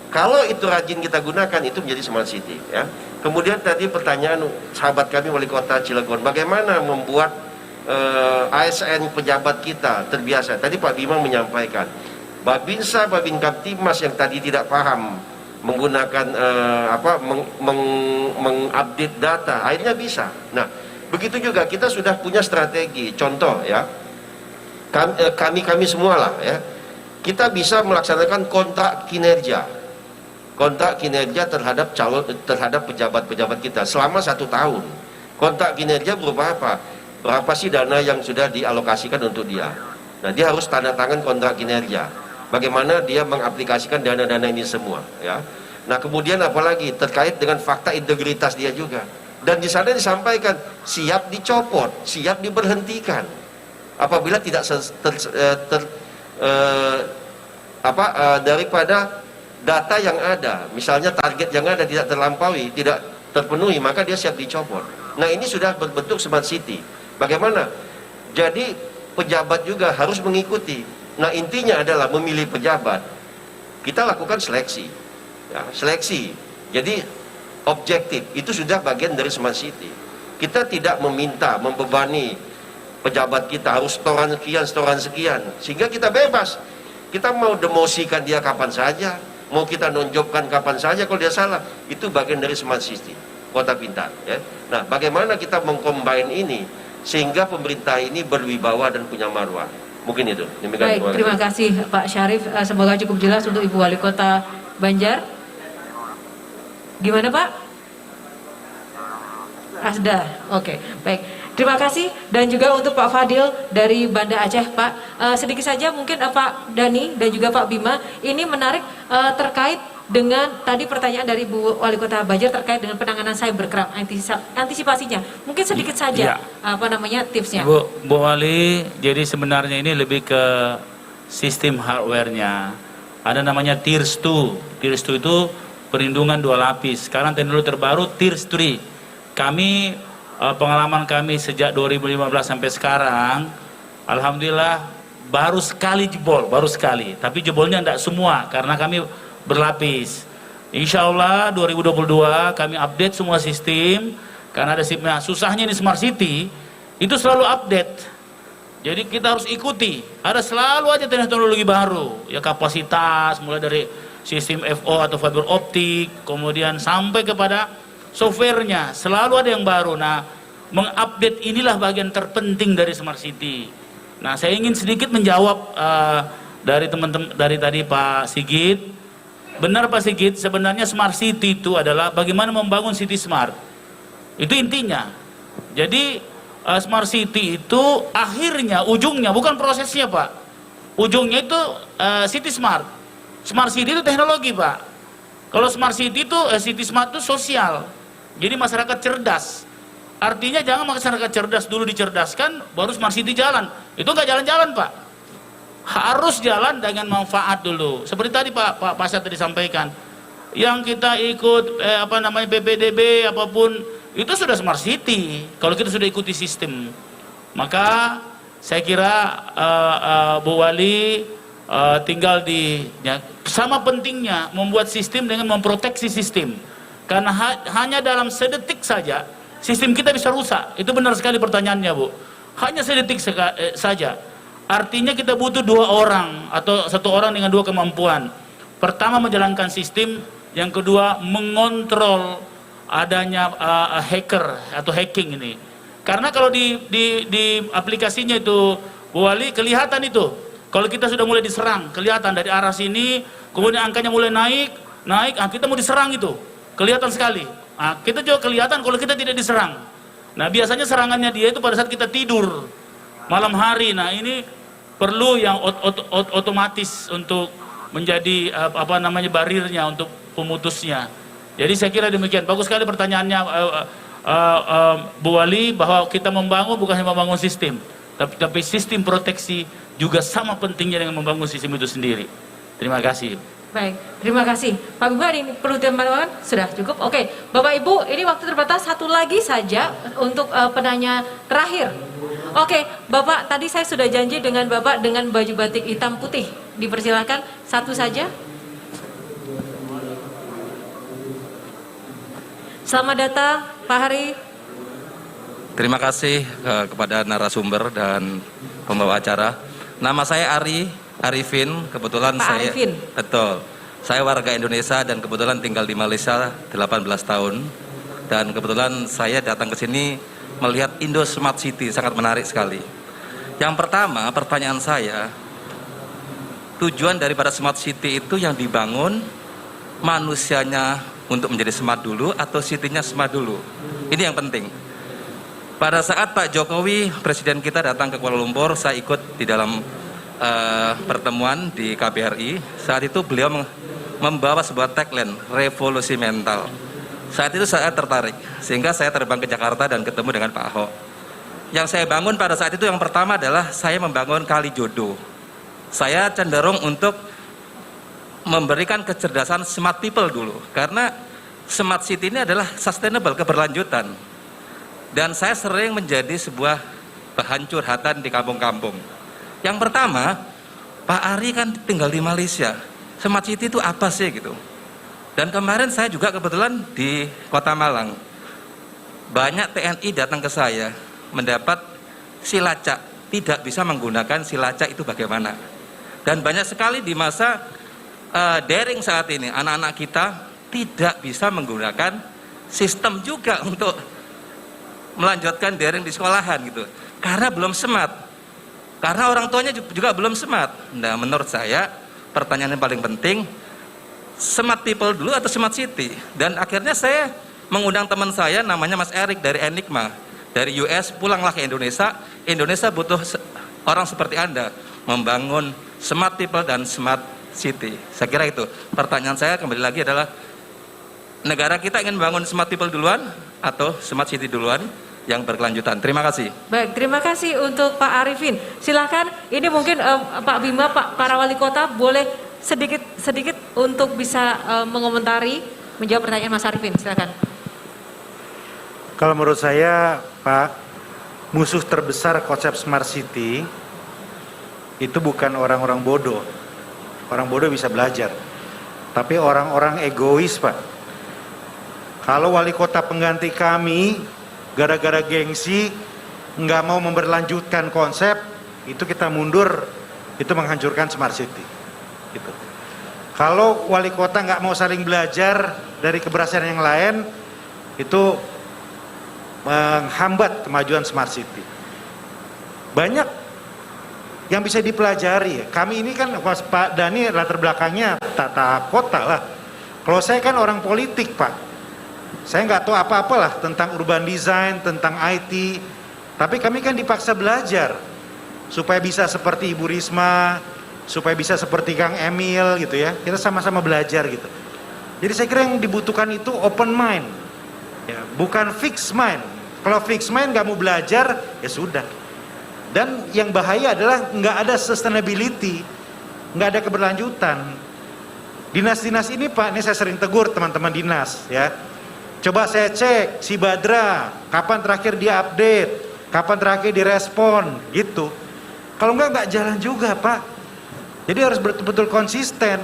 Kalau itu rajin kita gunakan, itu menjadi Smart City ya. Kemudian tadi pertanyaan sahabat kami Wali Kota Cilegon, bagaimana membuat ASN pejabat kita terbiasa. Tadi Pak Bima menyampaikan, Babinsa, Babinkamtimas yang tadi tidak paham menggunakan mengupdate data, akhirnya bisa. Nah, begitu juga kita sudah punya strategi. Contoh ya, kami semua lah ya, kita bisa melaksanakan kontrak kinerja terhadap pejabat-pejabat kita selama 1 tahun. Kontrak kinerja berupa apa? Berapa sih dana yang sudah dialokasikan untuk dia? Nah, dia harus tanda tangan kontrak kinerja. Bagaimana dia mengaplikasikan dana-dana ini semua, ya. Nah, kemudian apalagi terkait dengan fakta integritas dia juga. Dan di sana disampaikan siap dicopot, siap diberhentikan apabila tidak daripada data yang ada, misalnya target yang ada tidak terlampaui, tidak terpenuhi, maka dia siap dicopot. Nah, ini sudah berbentuk Smart City. Bagaimana? Jadi pejabat juga harus mengikuti. Nah, intinya adalah memilih pejabat. Kita lakukan seleksi, ya, seleksi. Jadi objektif itu sudah bagian dari Smart City. Kita tidak membebani pejabat kita harus setoran sekian, sehingga kita bebas. Kita mau demosikan dia kapan saja, Mau kita nonjobkan kapan saja kalau dia salah. Itu bagian dari smart city, kota pintar. Ya. Nah, bagaimana kita mengcombine ini sehingga pemerintah ini berwibawa dan punya marwah. Mungkin itu. Baik, terima kasih Pak Syarif. Semoga cukup jelas untuk Ibu Wali Kota Banjar. Gimana Pak? Asda, oke, baik. Terima kasih dan juga untuk Pak Fadil dari Banda Aceh, Pak. Sedikit saja mungkin Pak Dhani dan juga Pak Bima, ini menarik terkait dengan tadi pertanyaan dari Bu Wali Kota Banjar terkait dengan penanganan cybercrime, antisipasinya. Mungkin sedikit saja tipsnya. Bu Wali, jadi sebenarnya ini lebih ke sistem hardware-nya. Ada namanya Tiers 2. Tiers 2 itu perlindungan 2 lapis. Sekarang teknologi terbaru Tiers 3. Kami pengalaman kami sejak 2015 sampai sekarang, alhamdulillah baru sekali jebol, baru sekali. Tapi jebolnya tidak semua karena kami berlapis. Insya Allah 2022 kami update semua sistem karena ada sistemnya. Susahnya ini Smart City itu selalu update. Jadi kita harus ikuti. Ada selalu aja teknologi baru, ya kapasitas mulai dari sistem FO atau fiber optik, kemudian sampai kepada softwarenya selalu ada yang baru. Nah, mengupdate inilah bagian terpenting dari Smart City. Nah, saya ingin sedikit menjawab dari teman-teman dari tadi Pak Sigit. Benar Pak Sigit, sebenarnya Smart City itu adalah bagaimana membangun city smart. Itu intinya. Jadi Smart City itu akhirnya, ujungnya bukan prosesnya Pak. Ujungnya itu city smart. Smart City itu teknologi Pak. Kalau Smart City itu city smart itu sosial. Jadi masyarakat cerdas. Artinya jangan masyarakat cerdas dulu dicerdaskan, baru Smart City jalan. Itu nggak jalan-jalan Pak. Harus jalan dengan manfaat dulu. Seperti tadi Pak Pasha tadi sampaikan. Yang kita ikut PPDB apapun itu sudah Smart City. Kalau kita sudah ikuti sistem, maka saya kira Bu Wali tinggal sama pentingnya membuat sistem dengan memproteksi sistem. Karena hanya dalam sedetik saja sistem kita bisa rusak. Itu benar sekali pertanyaannya Bu. Hanya sedetik saja. Artinya kita butuh 2 orang atau 1 orang dengan 2 kemampuan. Pertama menjalankan sistem, yang kedua mengontrol adanya hacker atau hacking ini. Karena kalau di aplikasinya itu Bu Wali kelihatan itu. Kalau kita sudah mulai diserang, kelihatan dari arah sini, kemudian angkanya mulai naik, kita mau diserang itu. Kelihatan sekali. Nah, kita juga kelihatan kalau kita tidak diserang. Nah, biasanya serangannya dia itu pada saat kita tidur malam hari. Nah, ini perlu yang otomatis untuk menjadi barirnya untuk pemutusnya. Jadi saya kira demikian. Bagus sekali pertanyaannya Bu Wali, bahwa kita membangun bukan hanya membangun sistem, tapi sistem proteksi juga sama pentingnya dengan membangun sistem itu sendiri. Terima kasih. Baik, terima kasih. Pak Bima, ini perlu ditambahkan? Sudah cukup? Oke, Bapak Ibu, ini waktu terbatas, 1 lagi saja untuk penanya terakhir. Oke, Bapak, tadi saya sudah janji dengan Bapak dengan baju batik hitam putih. Dipersilakan, 1 saja. Selamat datang, Pak Hari. Terima kasih kepada narasumber dan pembawa acara. Nama saya Arifin, kebetulan Pak Arifin. Betul. Saya warga Indonesia dan kebetulan tinggal di Malaysia 18 tahun. Dan kebetulan saya datang ke sini melihat Indo Smart City, sangat menarik sekali. Yang pertama, pertanyaan saya, tujuan daripada Smart City itu yang dibangun manusianya untuk menjadi smart dulu atau city-nya smart dulu? Ini yang penting. Pada saat Pak Jokowi, presiden kita datang ke Kuala Lumpur, saya ikut di dalam pertemuan di KBRI. Saat itu beliau membawa sebuah tagline, revolusi mental. Saat itu saya tertarik, sehingga saya terbang ke Jakarta dan ketemu dengan Pak Ahok. Yang saya bangun pada saat itu yang pertama adalah saya membangun Kali Jodoh. Saya cenderung untuk memberikan kecerdasan smart people dulu, karena smart city ini adalah sustainable, keberlanjutan. Dan saya sering menjadi sebuah bahan curhatan di kampung-kampung. Yang pertama, Pak Ari kan tinggal di Malaysia. Smart City itu apa sih gitu? Dan kemarin saya juga kebetulan di Kota Malang. Banyak TNI datang ke saya mendapat silacak, tidak bisa menggunakan silacak itu bagaimana. Dan banyak sekali di masa daring saat ini, anak-anak kita tidak bisa menggunakan sistem juga untuk melanjutkan daring di sekolahan gitu, karena belum smart, karena orang tuanya juga belum smart. Nah, menurut saya pertanyaan yang paling penting, smart people dulu atau smart city? Dan akhirnya saya mengundang teman saya namanya Mas Erik dari Enigma, dari US, pulanglah ke Indonesia. Indonesia butuh orang seperti Anda membangun smart people dan smart city. Saya kira itu. Pertanyaan saya kembali lagi adalah, negara kita ingin membangun smart people duluan atau smart city duluan yang berkelanjutan? Terima kasih. Baik, terima kasih untuk Pak Arifin. Silakan, ini mungkin Pak Bima, para wali kota boleh sedikit untuk bisa mengomentari, menjawab pertanyaan Mas Arifin. Silakan. Kalau menurut saya, Pak, musuh terbesar konsep smart city itu bukan orang-orang bodoh. Orang bodoh bisa belajar, tapi orang-orang egois, Pak. Kalau wali kota pengganti kami gara-gara gengsi nggak mau memberlanjutkan konsep, itu kita mundur, itu menghancurkan smart city. Gitu. Kalau wali kota nggak mau saling belajar dari keberhasilan yang lain, itu menghambat kemajuan smart city. Banyak yang bisa dipelajari. Kami ini kan, Pak Dhani latar belakangnya tata kota lah. Kalau saya kan orang politik, Pak. Saya nggak tahu apa-apa lah tentang urban design, tentang IT. Tapi kami kan dipaksa belajar supaya bisa seperti Ibu Risma, supaya bisa seperti Kang Emil gitu ya. Kita sama-sama belajar gitu. Jadi saya kira yang dibutuhkan itu open mind, ya, bukan fixed mind. Kalau fixed mind nggak mau belajar, ya sudah. Dan yang bahaya adalah nggak ada sustainability, nggak ada keberlanjutan. Dinas-dinas ini, Pak, ini saya sering tegur teman-teman dinas ya. Coba saya cek si Badra, kapan terakhir dia update, kapan terakhir direspon, gitu. Kalau nggak jalan juga, Pak. Jadi harus betul-betul konsisten.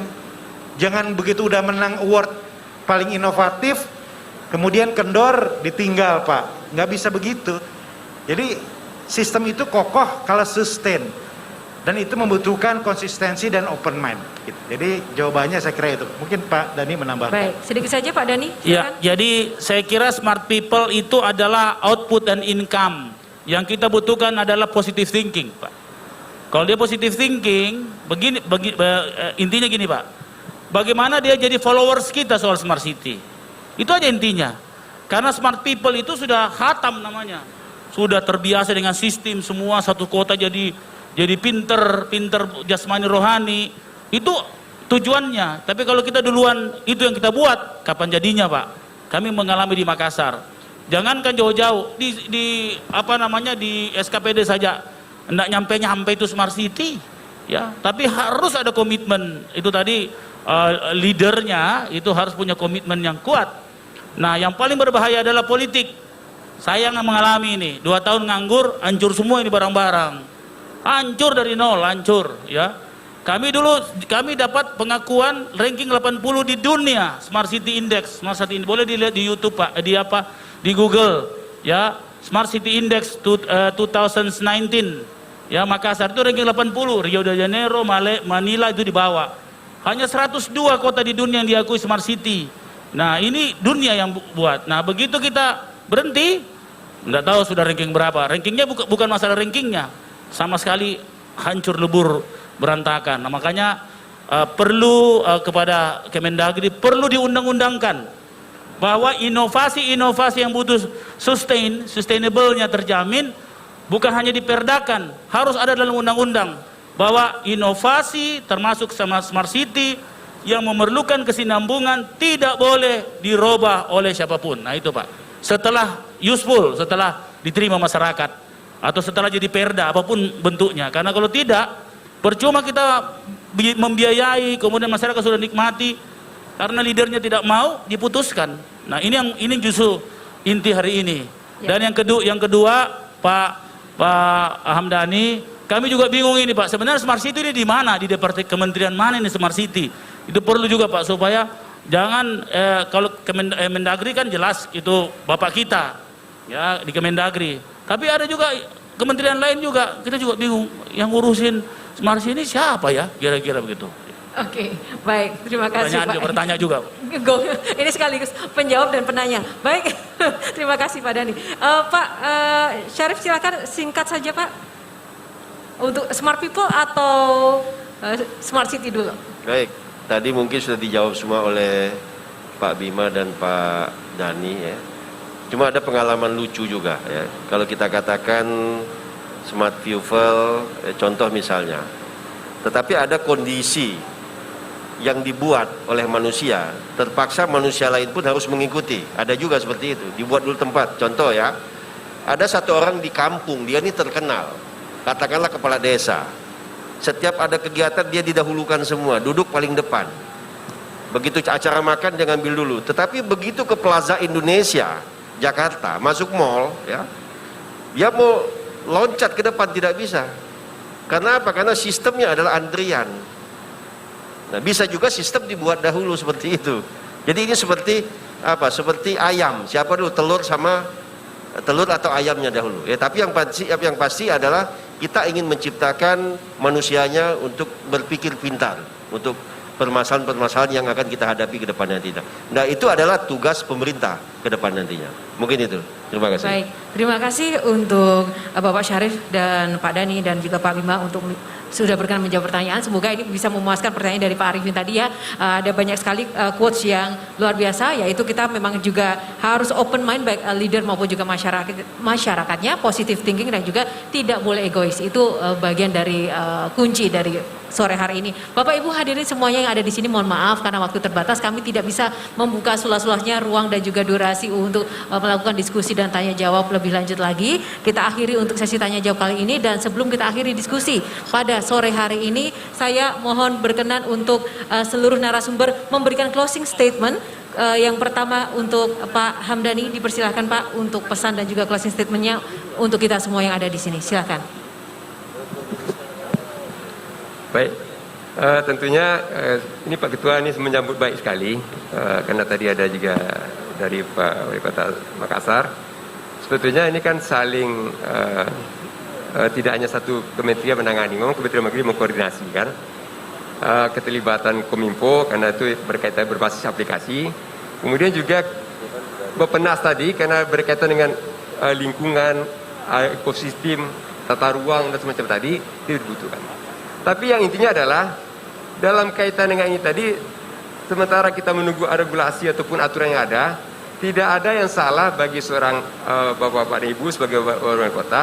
Jangan begitu udah menang award paling inovatif, kemudian kendor ditinggal, Pak. Nggak bisa begitu. Jadi sistem itu kokoh kalau sustain. Dan itu membutuhkan konsistensi dan open mind. Gitu. Jadi jawabannya saya kira itu. Mungkin Pak Dhani menambahkan. Baik, sedikit saja Pak Dhani. Ya, jadi saya kira smart people itu adalah output dan income. Yang kita butuhkan adalah positive thinking, Pak. Kalau dia positive thinking, intinya gini, Pak. Bagaimana dia jadi followers kita soal smart city? Itu aja intinya. Karena smart people itu sudah khatam namanya. Sudah terbiasa dengan sistem, semua satu kota jadi pinter jasmani rohani. Itu tujuannya. Tapi kalau kita duluan itu yang kita buat, kapan jadinya, Pak? Kami mengalami di Makassar. Jangankan jauh-jauh di SKPD saja enggak sampai itu smart city, ya. Tapi harus ada komitmen. Itu tadi leadernya itu harus punya komitmen yang kuat. Nah, yang paling berbahaya adalah politik. Saya nggak mengalami ini. 2 tahun nganggur, hancur semua ini barang-barang. Hancur dari nol, hancur, ya. Kami dapat pengakuan ranking 80 di dunia Smart City Index. Smart City Index boleh dilihat di YouTube, Pak, di Google, ya. Smart City Index 2019. Ya, Makassar itu ranking 80, Rio de Janeiro, Manila itu di bawah. Hanya 102 kota di dunia yang diakui Smart City. Nah, ini dunia yang buat. Nah, begitu kita berhenti, nggak tahu sudah ranking berapa. Rankingnya bukan masalah rankingnya, sama sekali hancur lebur, berantakan. Nah, makanya perlu kepada Kemendagri perlu diundang-undangkan bahwa inovasi-inovasi yang butuh sustainable-nya terjamin bukan hanya diperdakan, harus ada dalam undang-undang bahwa inovasi termasuk sama smart city yang memerlukan kesinambungan tidak boleh dirubah oleh siapapun. Nah, itu, Pak. Setelah useful, setelah diterima masyarakat atau setelah jadi perda apapun bentuknya. Karena kalau tidak, percuma kita membiayai, kemudian masyarakat sudah nikmati karena leadernya tidak mau diputuskan. Nah, ini justru inti hari ini. Ya. Dan yang kedua, Pak Hamdani, kami juga bingung ini, Pak. Sebenarnya smart city ini di mana? Di departemen kementerian mana ini smart city? Itu perlu juga, Pak, supaya jangan kalau Kemendagri kan jelas itu Bapak kita, ya, di Kemendagri. Tapi ada juga kementerian lain juga, kita juga bingung yang ngurusin smart city siapa ya, kira-kira begitu. Oke, baik. Terima kasih Pertanyaan Pak. juga, bertanya juga. Ini sekaligus penjawab dan penanya. Baik, terima kasih Pak Dhani. Pak Syarif, silakan singkat saja Pak. Untuk smart people atau smart city dulu? Baik, tadi mungkin sudah dijawab semua oleh Pak Bima dan Pak Dhani ya. Cuma ada pengalaman lucu juga ya. Kalau kita katakan smart fuel, contoh misalnya. Tetapi ada kondisi yang dibuat oleh manusia, terpaksa manusia lain pun harus mengikuti. Ada juga seperti itu, dibuat dulu tempat. Contoh ya, ada satu orang di kampung, dia ini terkenal, katakanlah kepala desa. Setiap ada kegiatan dia didahulukan semua, duduk paling depan. Begitu acara makan dia ngambil dulu. Tetapi begitu ke Plaza Indonesia, Jakarta, masuk mall, ya, dia mau loncat ke depan tidak bisa. Karena apa? Karena sistemnya adalah antrian. Nah, bisa juga sistem dibuat dahulu seperti itu. Jadi ini seperti apa? Seperti ayam. Siapa dulu, telur atau ayamnya dahulu. Ya, tapi yang pasti adalah kita ingin menciptakan manusianya untuk berpikir pintar, untuk permasalahan-permasalahan yang akan kita hadapi ke depan nantinya. Nah, itu adalah tugas pemerintah ke depan nantinya. Mungkin itu. Terima kasih. Baik, terima kasih untuk Bapak Syarif dan Pak Dhani dan juga Pak Bima untuk sudah berkenan menjawab pertanyaan. Semoga ini bisa memuaskan pertanyaan dari Pak Arifin tadi ya. Ada banyak sekali quotes yang luar biasa, yaitu kita memang juga harus open mind baik leader maupun juga masyarakatnya, positive thinking dan juga tidak boleh egois. Itu bagian dari kunci dari sore hari ini. Bapak Ibu hadirin semuanya yang ada di sini, mohon maaf karena waktu terbatas kami tidak bisa membuka seluas-luasnya ruang dan juga durasi untuk melakukan diskusi dan tanya jawab lebih lanjut lagi. Kita akhiri untuk sesi tanya jawab kali ini, dan sebelum kita akhiri diskusi pada sore hari ini, saya mohon berkenan untuk seluruh narasumber memberikan closing statement. Yang pertama untuk Pak Hamdani, dipersilahkan Pak untuk pesan dan juga closing statementnya untuk kita semua yang ada di sini. Silakan. Baik, tentunya ini Pak Ketua ini menyambut baik sekali karena tadi ada juga dari Pak Wali Kota Makassar. Sebetulnya ini kan saling tidak hanya satu kementerian menangani, memang kementerian negeri mengkoordinasikan keterlibatan Kominfo karena itu berkaitan berbasis aplikasi. Kemudian juga Bappenas tadi karena berkaitan dengan lingkungan, ekosistem, tata ruang dan semacam tadi itu dibutuhkan. Tapi yang intinya adalah dalam kaitan dengan ini tadi, sementara kita menunggu regulasi ataupun aturan yang ada, tidak ada yang salah bagi seorang bapak-bapak dan ibu sebagai warga kota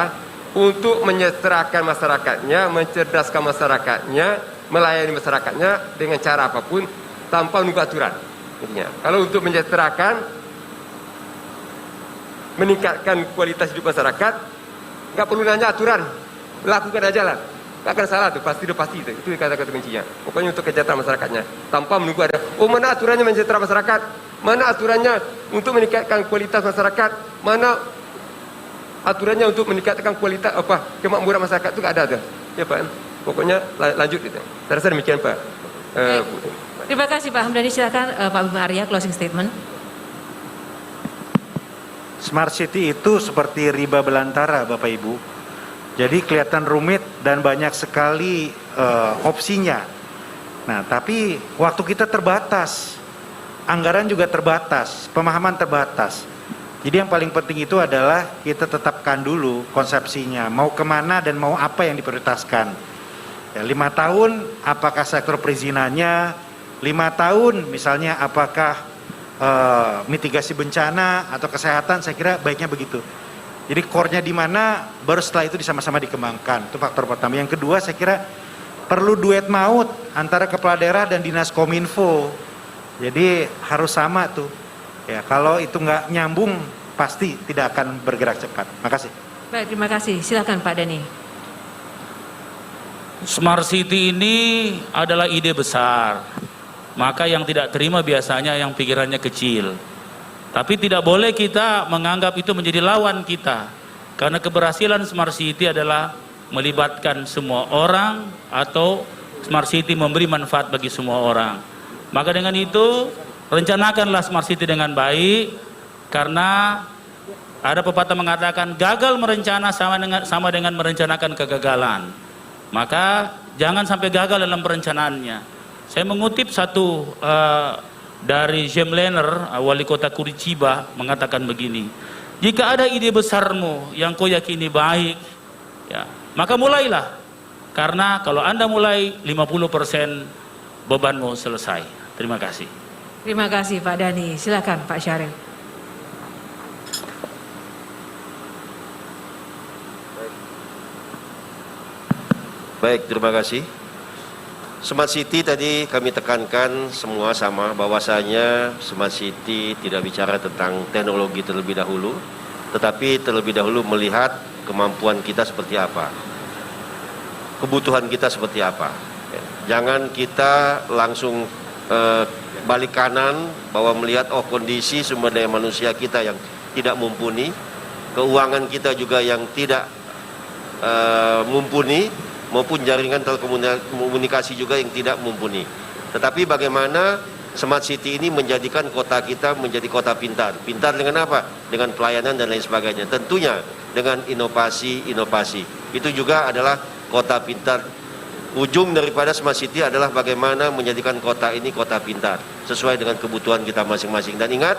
untuk menyejahterakan masyarakatnya, mencerdaskan masyarakatnya, melayani masyarakatnya dengan cara apapun tanpa menunggu aturan. Intinya, kalau untuk menyejahterakan, meningkatkan kualitas hidup masyarakat, nggak perlu nanya aturan, lakukan aja lah. Gak akan salah tuh, pasti itu kata-kata kuncinya. Pokoknya untuk kesejahteraan masyarakatnya, tanpa menunggu ada, mana aturannya mensejahterakan masyarakat, mana aturannya untuk meningkatkan kualitas masyarakat, mana aturannya untuk meningkatkan kualitas kemakmuran masyarakat itu gak ada tuh. Ya Pak, pokoknya lanjut gitu. Saya rasa demikian Pak. Terima kasih Pak Hamdani, silakan Pak Bima Arya closing statement. Smart City itu seperti riba belantara Bapak Ibu. Jadi kelihatan rumit dan banyak sekali opsinya. Nah, tapi waktu kita terbatas, anggaran juga terbatas, pemahaman terbatas. Jadi yang paling penting itu adalah kita tetapkan dulu konsepsinya, mau kemana dan mau apa yang diprioritaskan. Ya, 5 tahun apakah sektor perizinannya, 5 tahun misalnya apakah mitigasi bencana atau kesehatan, saya kira baiknya begitu. Jadi core-nya di mana, baru setelah itu sama-sama dikembangkan. Itu faktor pertama. Yang kedua, saya kira perlu duet maut antara kepala daerah dan dinas Kominfo. Jadi harus sama tuh. Ya, kalau itu nggak nyambung, pasti tidak akan bergerak cepat. Makasih. Baik, terima kasih. Silakan Pak Dhani. Smart City ini adalah ide besar. Maka yang tidak terima biasanya yang pikirannya kecil. Tapi tidak boleh kita menganggap itu menjadi lawan kita. Karena keberhasilan Smart City adalah melibatkan semua orang atau Smart City memberi manfaat bagi semua orang. Maka dengan itu rencanakanlah Smart City dengan baik, karena ada pepatah mengatakan gagal merencana sama dengan merencanakan kegagalan. Maka jangan sampai gagal dalam perencanaannya. Saya mengutip satu dari James Lerner, wali kota Curitiba, mengatakan begini, jika ada ide besarmu yang kau yakini baik, ya, maka mulailah. Karena kalau Anda mulai, 50% bebanmu selesai. Terima kasih. Terima kasih Pak Dhani. Silakan Pak Syarif. Baik, terima kasih. Smart City tadi kami tekankan semua sama, bahwasanya Smart City tidak bicara tentang teknologi terlebih dahulu, tetapi terlebih dahulu melihat kemampuan kita seperti apa, kebutuhan kita seperti apa. Jangan kita langsung balik kanan bahwa melihat kondisi sumber daya manusia kita yang tidak mumpuni, keuangan kita juga yang tidak mumpuni, maupun jaringan telekomunikasi juga yang tidak mumpuni. Tetapi bagaimana Smart City ini menjadikan kota kita menjadi kota pintar. Pintar dengan apa? Dengan pelayanan dan lain sebagainya. Tentunya dengan inovasi-inovasi. Itu juga adalah kota pintar. Ujung daripada Smart City adalah bagaimana menjadikan kota ini kota pintar, sesuai dengan kebutuhan kita masing-masing. Dan ingat,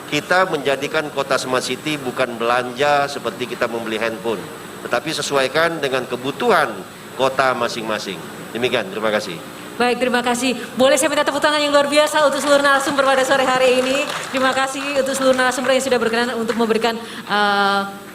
kita menjadikan kota Smart City bukan belanja seperti kita membeli handphone, tetapi sesuaikan dengan kebutuhan kota masing-masing. Demikian, terima kasih. Baik, terima kasih. Boleh saya minta tepuk tangan yang luar biasa untuk seluruh narasumber pada sore hari ini. Terima kasih untuk seluruh narasumber yang sudah berkenan untuk memberikan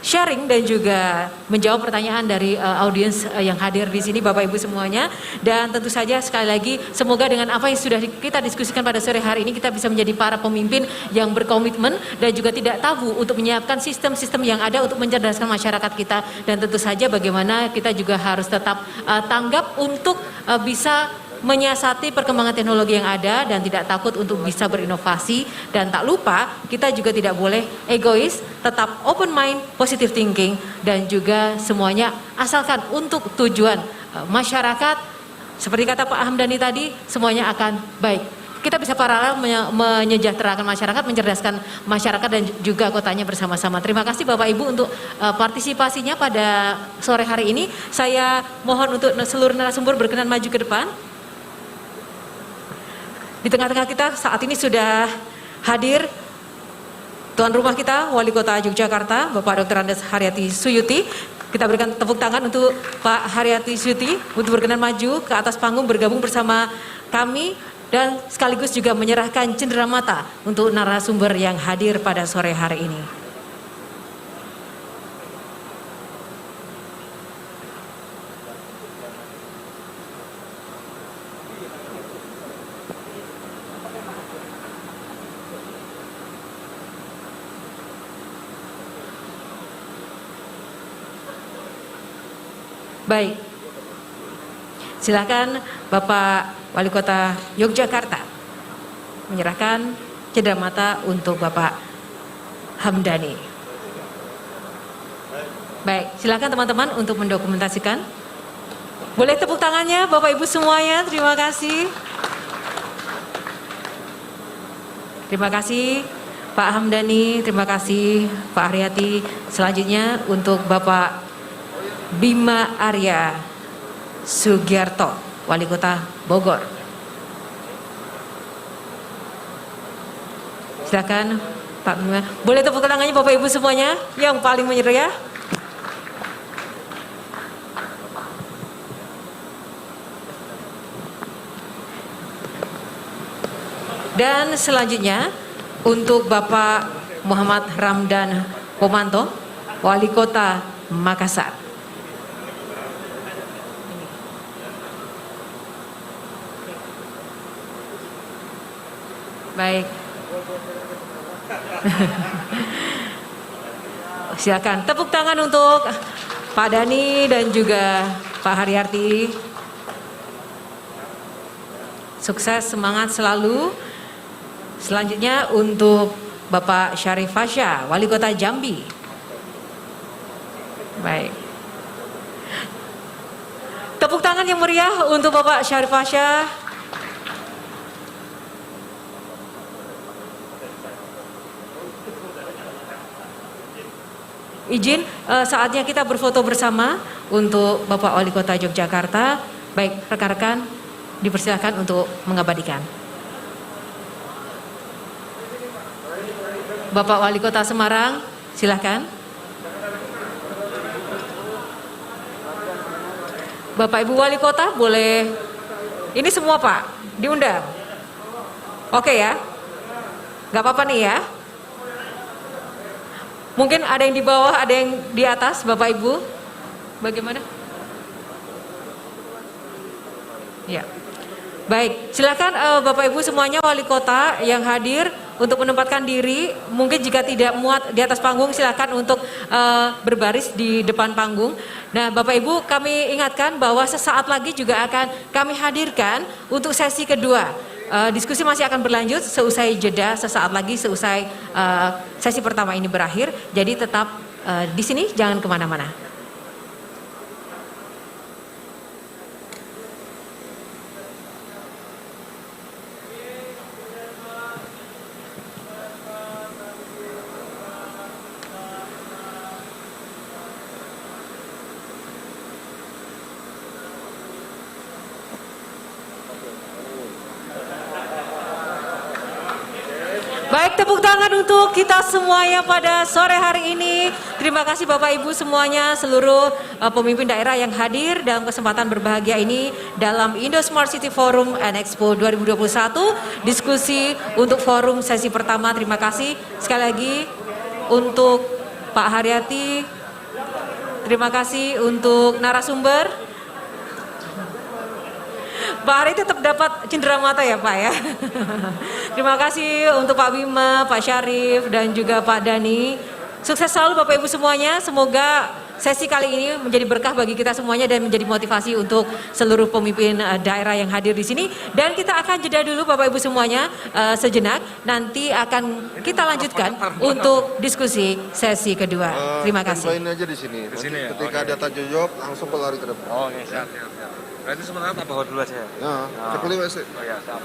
sharing dan juga menjawab pertanyaan dari audiens yang hadir di sini, Bapak Ibu semuanya. Dan tentu saja sekali lagi semoga dengan apa yang sudah kita diskusikan pada sore hari ini kita bisa menjadi para pemimpin yang berkomitmen dan juga tidak tabu untuk menyiapkan sistem-sistem yang ada untuk mencerdaskan masyarakat kita. Dan tentu saja bagaimana kita juga harus tetap tanggap untuk bisa menyiasati perkembangan teknologi yang ada dan tidak takut untuk bisa berinovasi. Dan tak lupa kita juga tidak boleh egois, tetap open mind, positive thinking, dan juga semuanya asalkan untuk tujuan masyarakat. Seperti kata Pak Hamdani tadi, semuanya akan baik. Kita bisa paralel menyejahterakan masyarakat, mencerdaskan masyarakat dan juga kotanya bersama-sama. Terima kasih Bapak Ibu untuk partisipasinya pada sore hari ini. Saya mohon untuk seluruh narasumber berkenan maju ke depan. Di tengah-tengah kita saat ini sudah hadir tuan rumah kita, Wali Kota Yogyakarta, Bapak Dr. Andes Haryati Suyuti. Kita berikan tepuk tangan untuk Pak Haryati Suyuti untuk berkenan maju ke atas panggung bergabung bersama kami dan sekaligus juga menyerahkan cenderamata untuk narasumber yang hadir pada sore hari ini. Baik, silakan Bapak Wali Kota Yogyakarta menyerahkan cenderamata untuk Bapak Hamdani. Baik, silakan teman-teman untuk mendokumentasikan. Boleh tepuk tangannya Bapak Ibu semuanya, terima kasih. Terima kasih Pak Hamdani, terima kasih Pak Haryati. Selanjutnya untuk Bapak Bima Arya Sugiarto, Wali Kota Bogor. Silakan Pak Bima. Boleh tepuk tangannya Bapak Ibu semuanya yang paling meriah. Dan selanjutnya untuk Bapak Muhammad Ramdan Pomanto, Wali Kota Makassar. Baik. Silakan tepuk tangan untuk Pak Dhani dan juga Pak Haryati. Sukses, semangat selalu. Selanjutnya untuk Bapak Syarif Fasha, Wali Kota Jambi. Baik. Tepuk tangan yang meriah untuk Bapak Syarif Fasha. Izin, saatnya kita berfoto bersama untuk Bapak Wali Kota Yogyakarta. Baik, rekan-rekan, dipersilakan untuk mengabadikan. Bapak Wali Kota Semarang, silakan. Bapak Ibu Wali Kota boleh, ini semua Pak, diundang. Oke ya, nggak apa-apa nih ya. Mungkin ada yang di bawah, ada yang di atas, Bapak Ibu. Bagaimana? Ya, baik. Silakan Bapak Ibu semuanya Wali Kota yang hadir untuk menempatkan diri. Mungkin jika tidak muat di atas panggung, silakan untuk berbaris di depan panggung. Nah, Bapak Ibu, kami ingatkan bahwa sesaat lagi juga akan kami hadirkan untuk sesi kedua. Diskusi masih akan berlanjut seusai jeda, sesaat lagi seusai sesi pertama ini berakhir. Jadi tetap di sini, jangan kemana-mana. Baik, tepuk tangan untuk kita semuanya pada sore hari ini. Terima kasih Bapak Ibu semuanya, seluruh pemimpin daerah yang hadir dalam kesempatan berbahagia ini dalam Indo Smart City Forum and Expo 2021. Diskusi untuk forum sesi pertama. Terima kasih sekali lagi untuk Pak Haryati. Terima kasih untuk narasumber. Pak Hari tetap dapat cindera mata ya Pak ya. Terima kasih untuk Pak Bima, Pak Syarif, dan juga Pak Dani. Sukses selalu Bapak Ibu semuanya. Semoga sesi kali ini menjadi berkah bagi kita semuanya dan menjadi motivasi untuk seluruh pemimpin daerah yang hadir di sini. Dan kita akan jeda dulu Bapak Ibu semuanya sejenak. Nanti akan kita lanjutkan untuk diskusi sesi kedua. Terima kasih. Tambahin aja di sini. Ketika ada tanya jawab langsung pelari ke depan. Oh, siap. Berarti sementara tak bawa dulu aja ya? Ya, sekali WC. Oh ya, siap.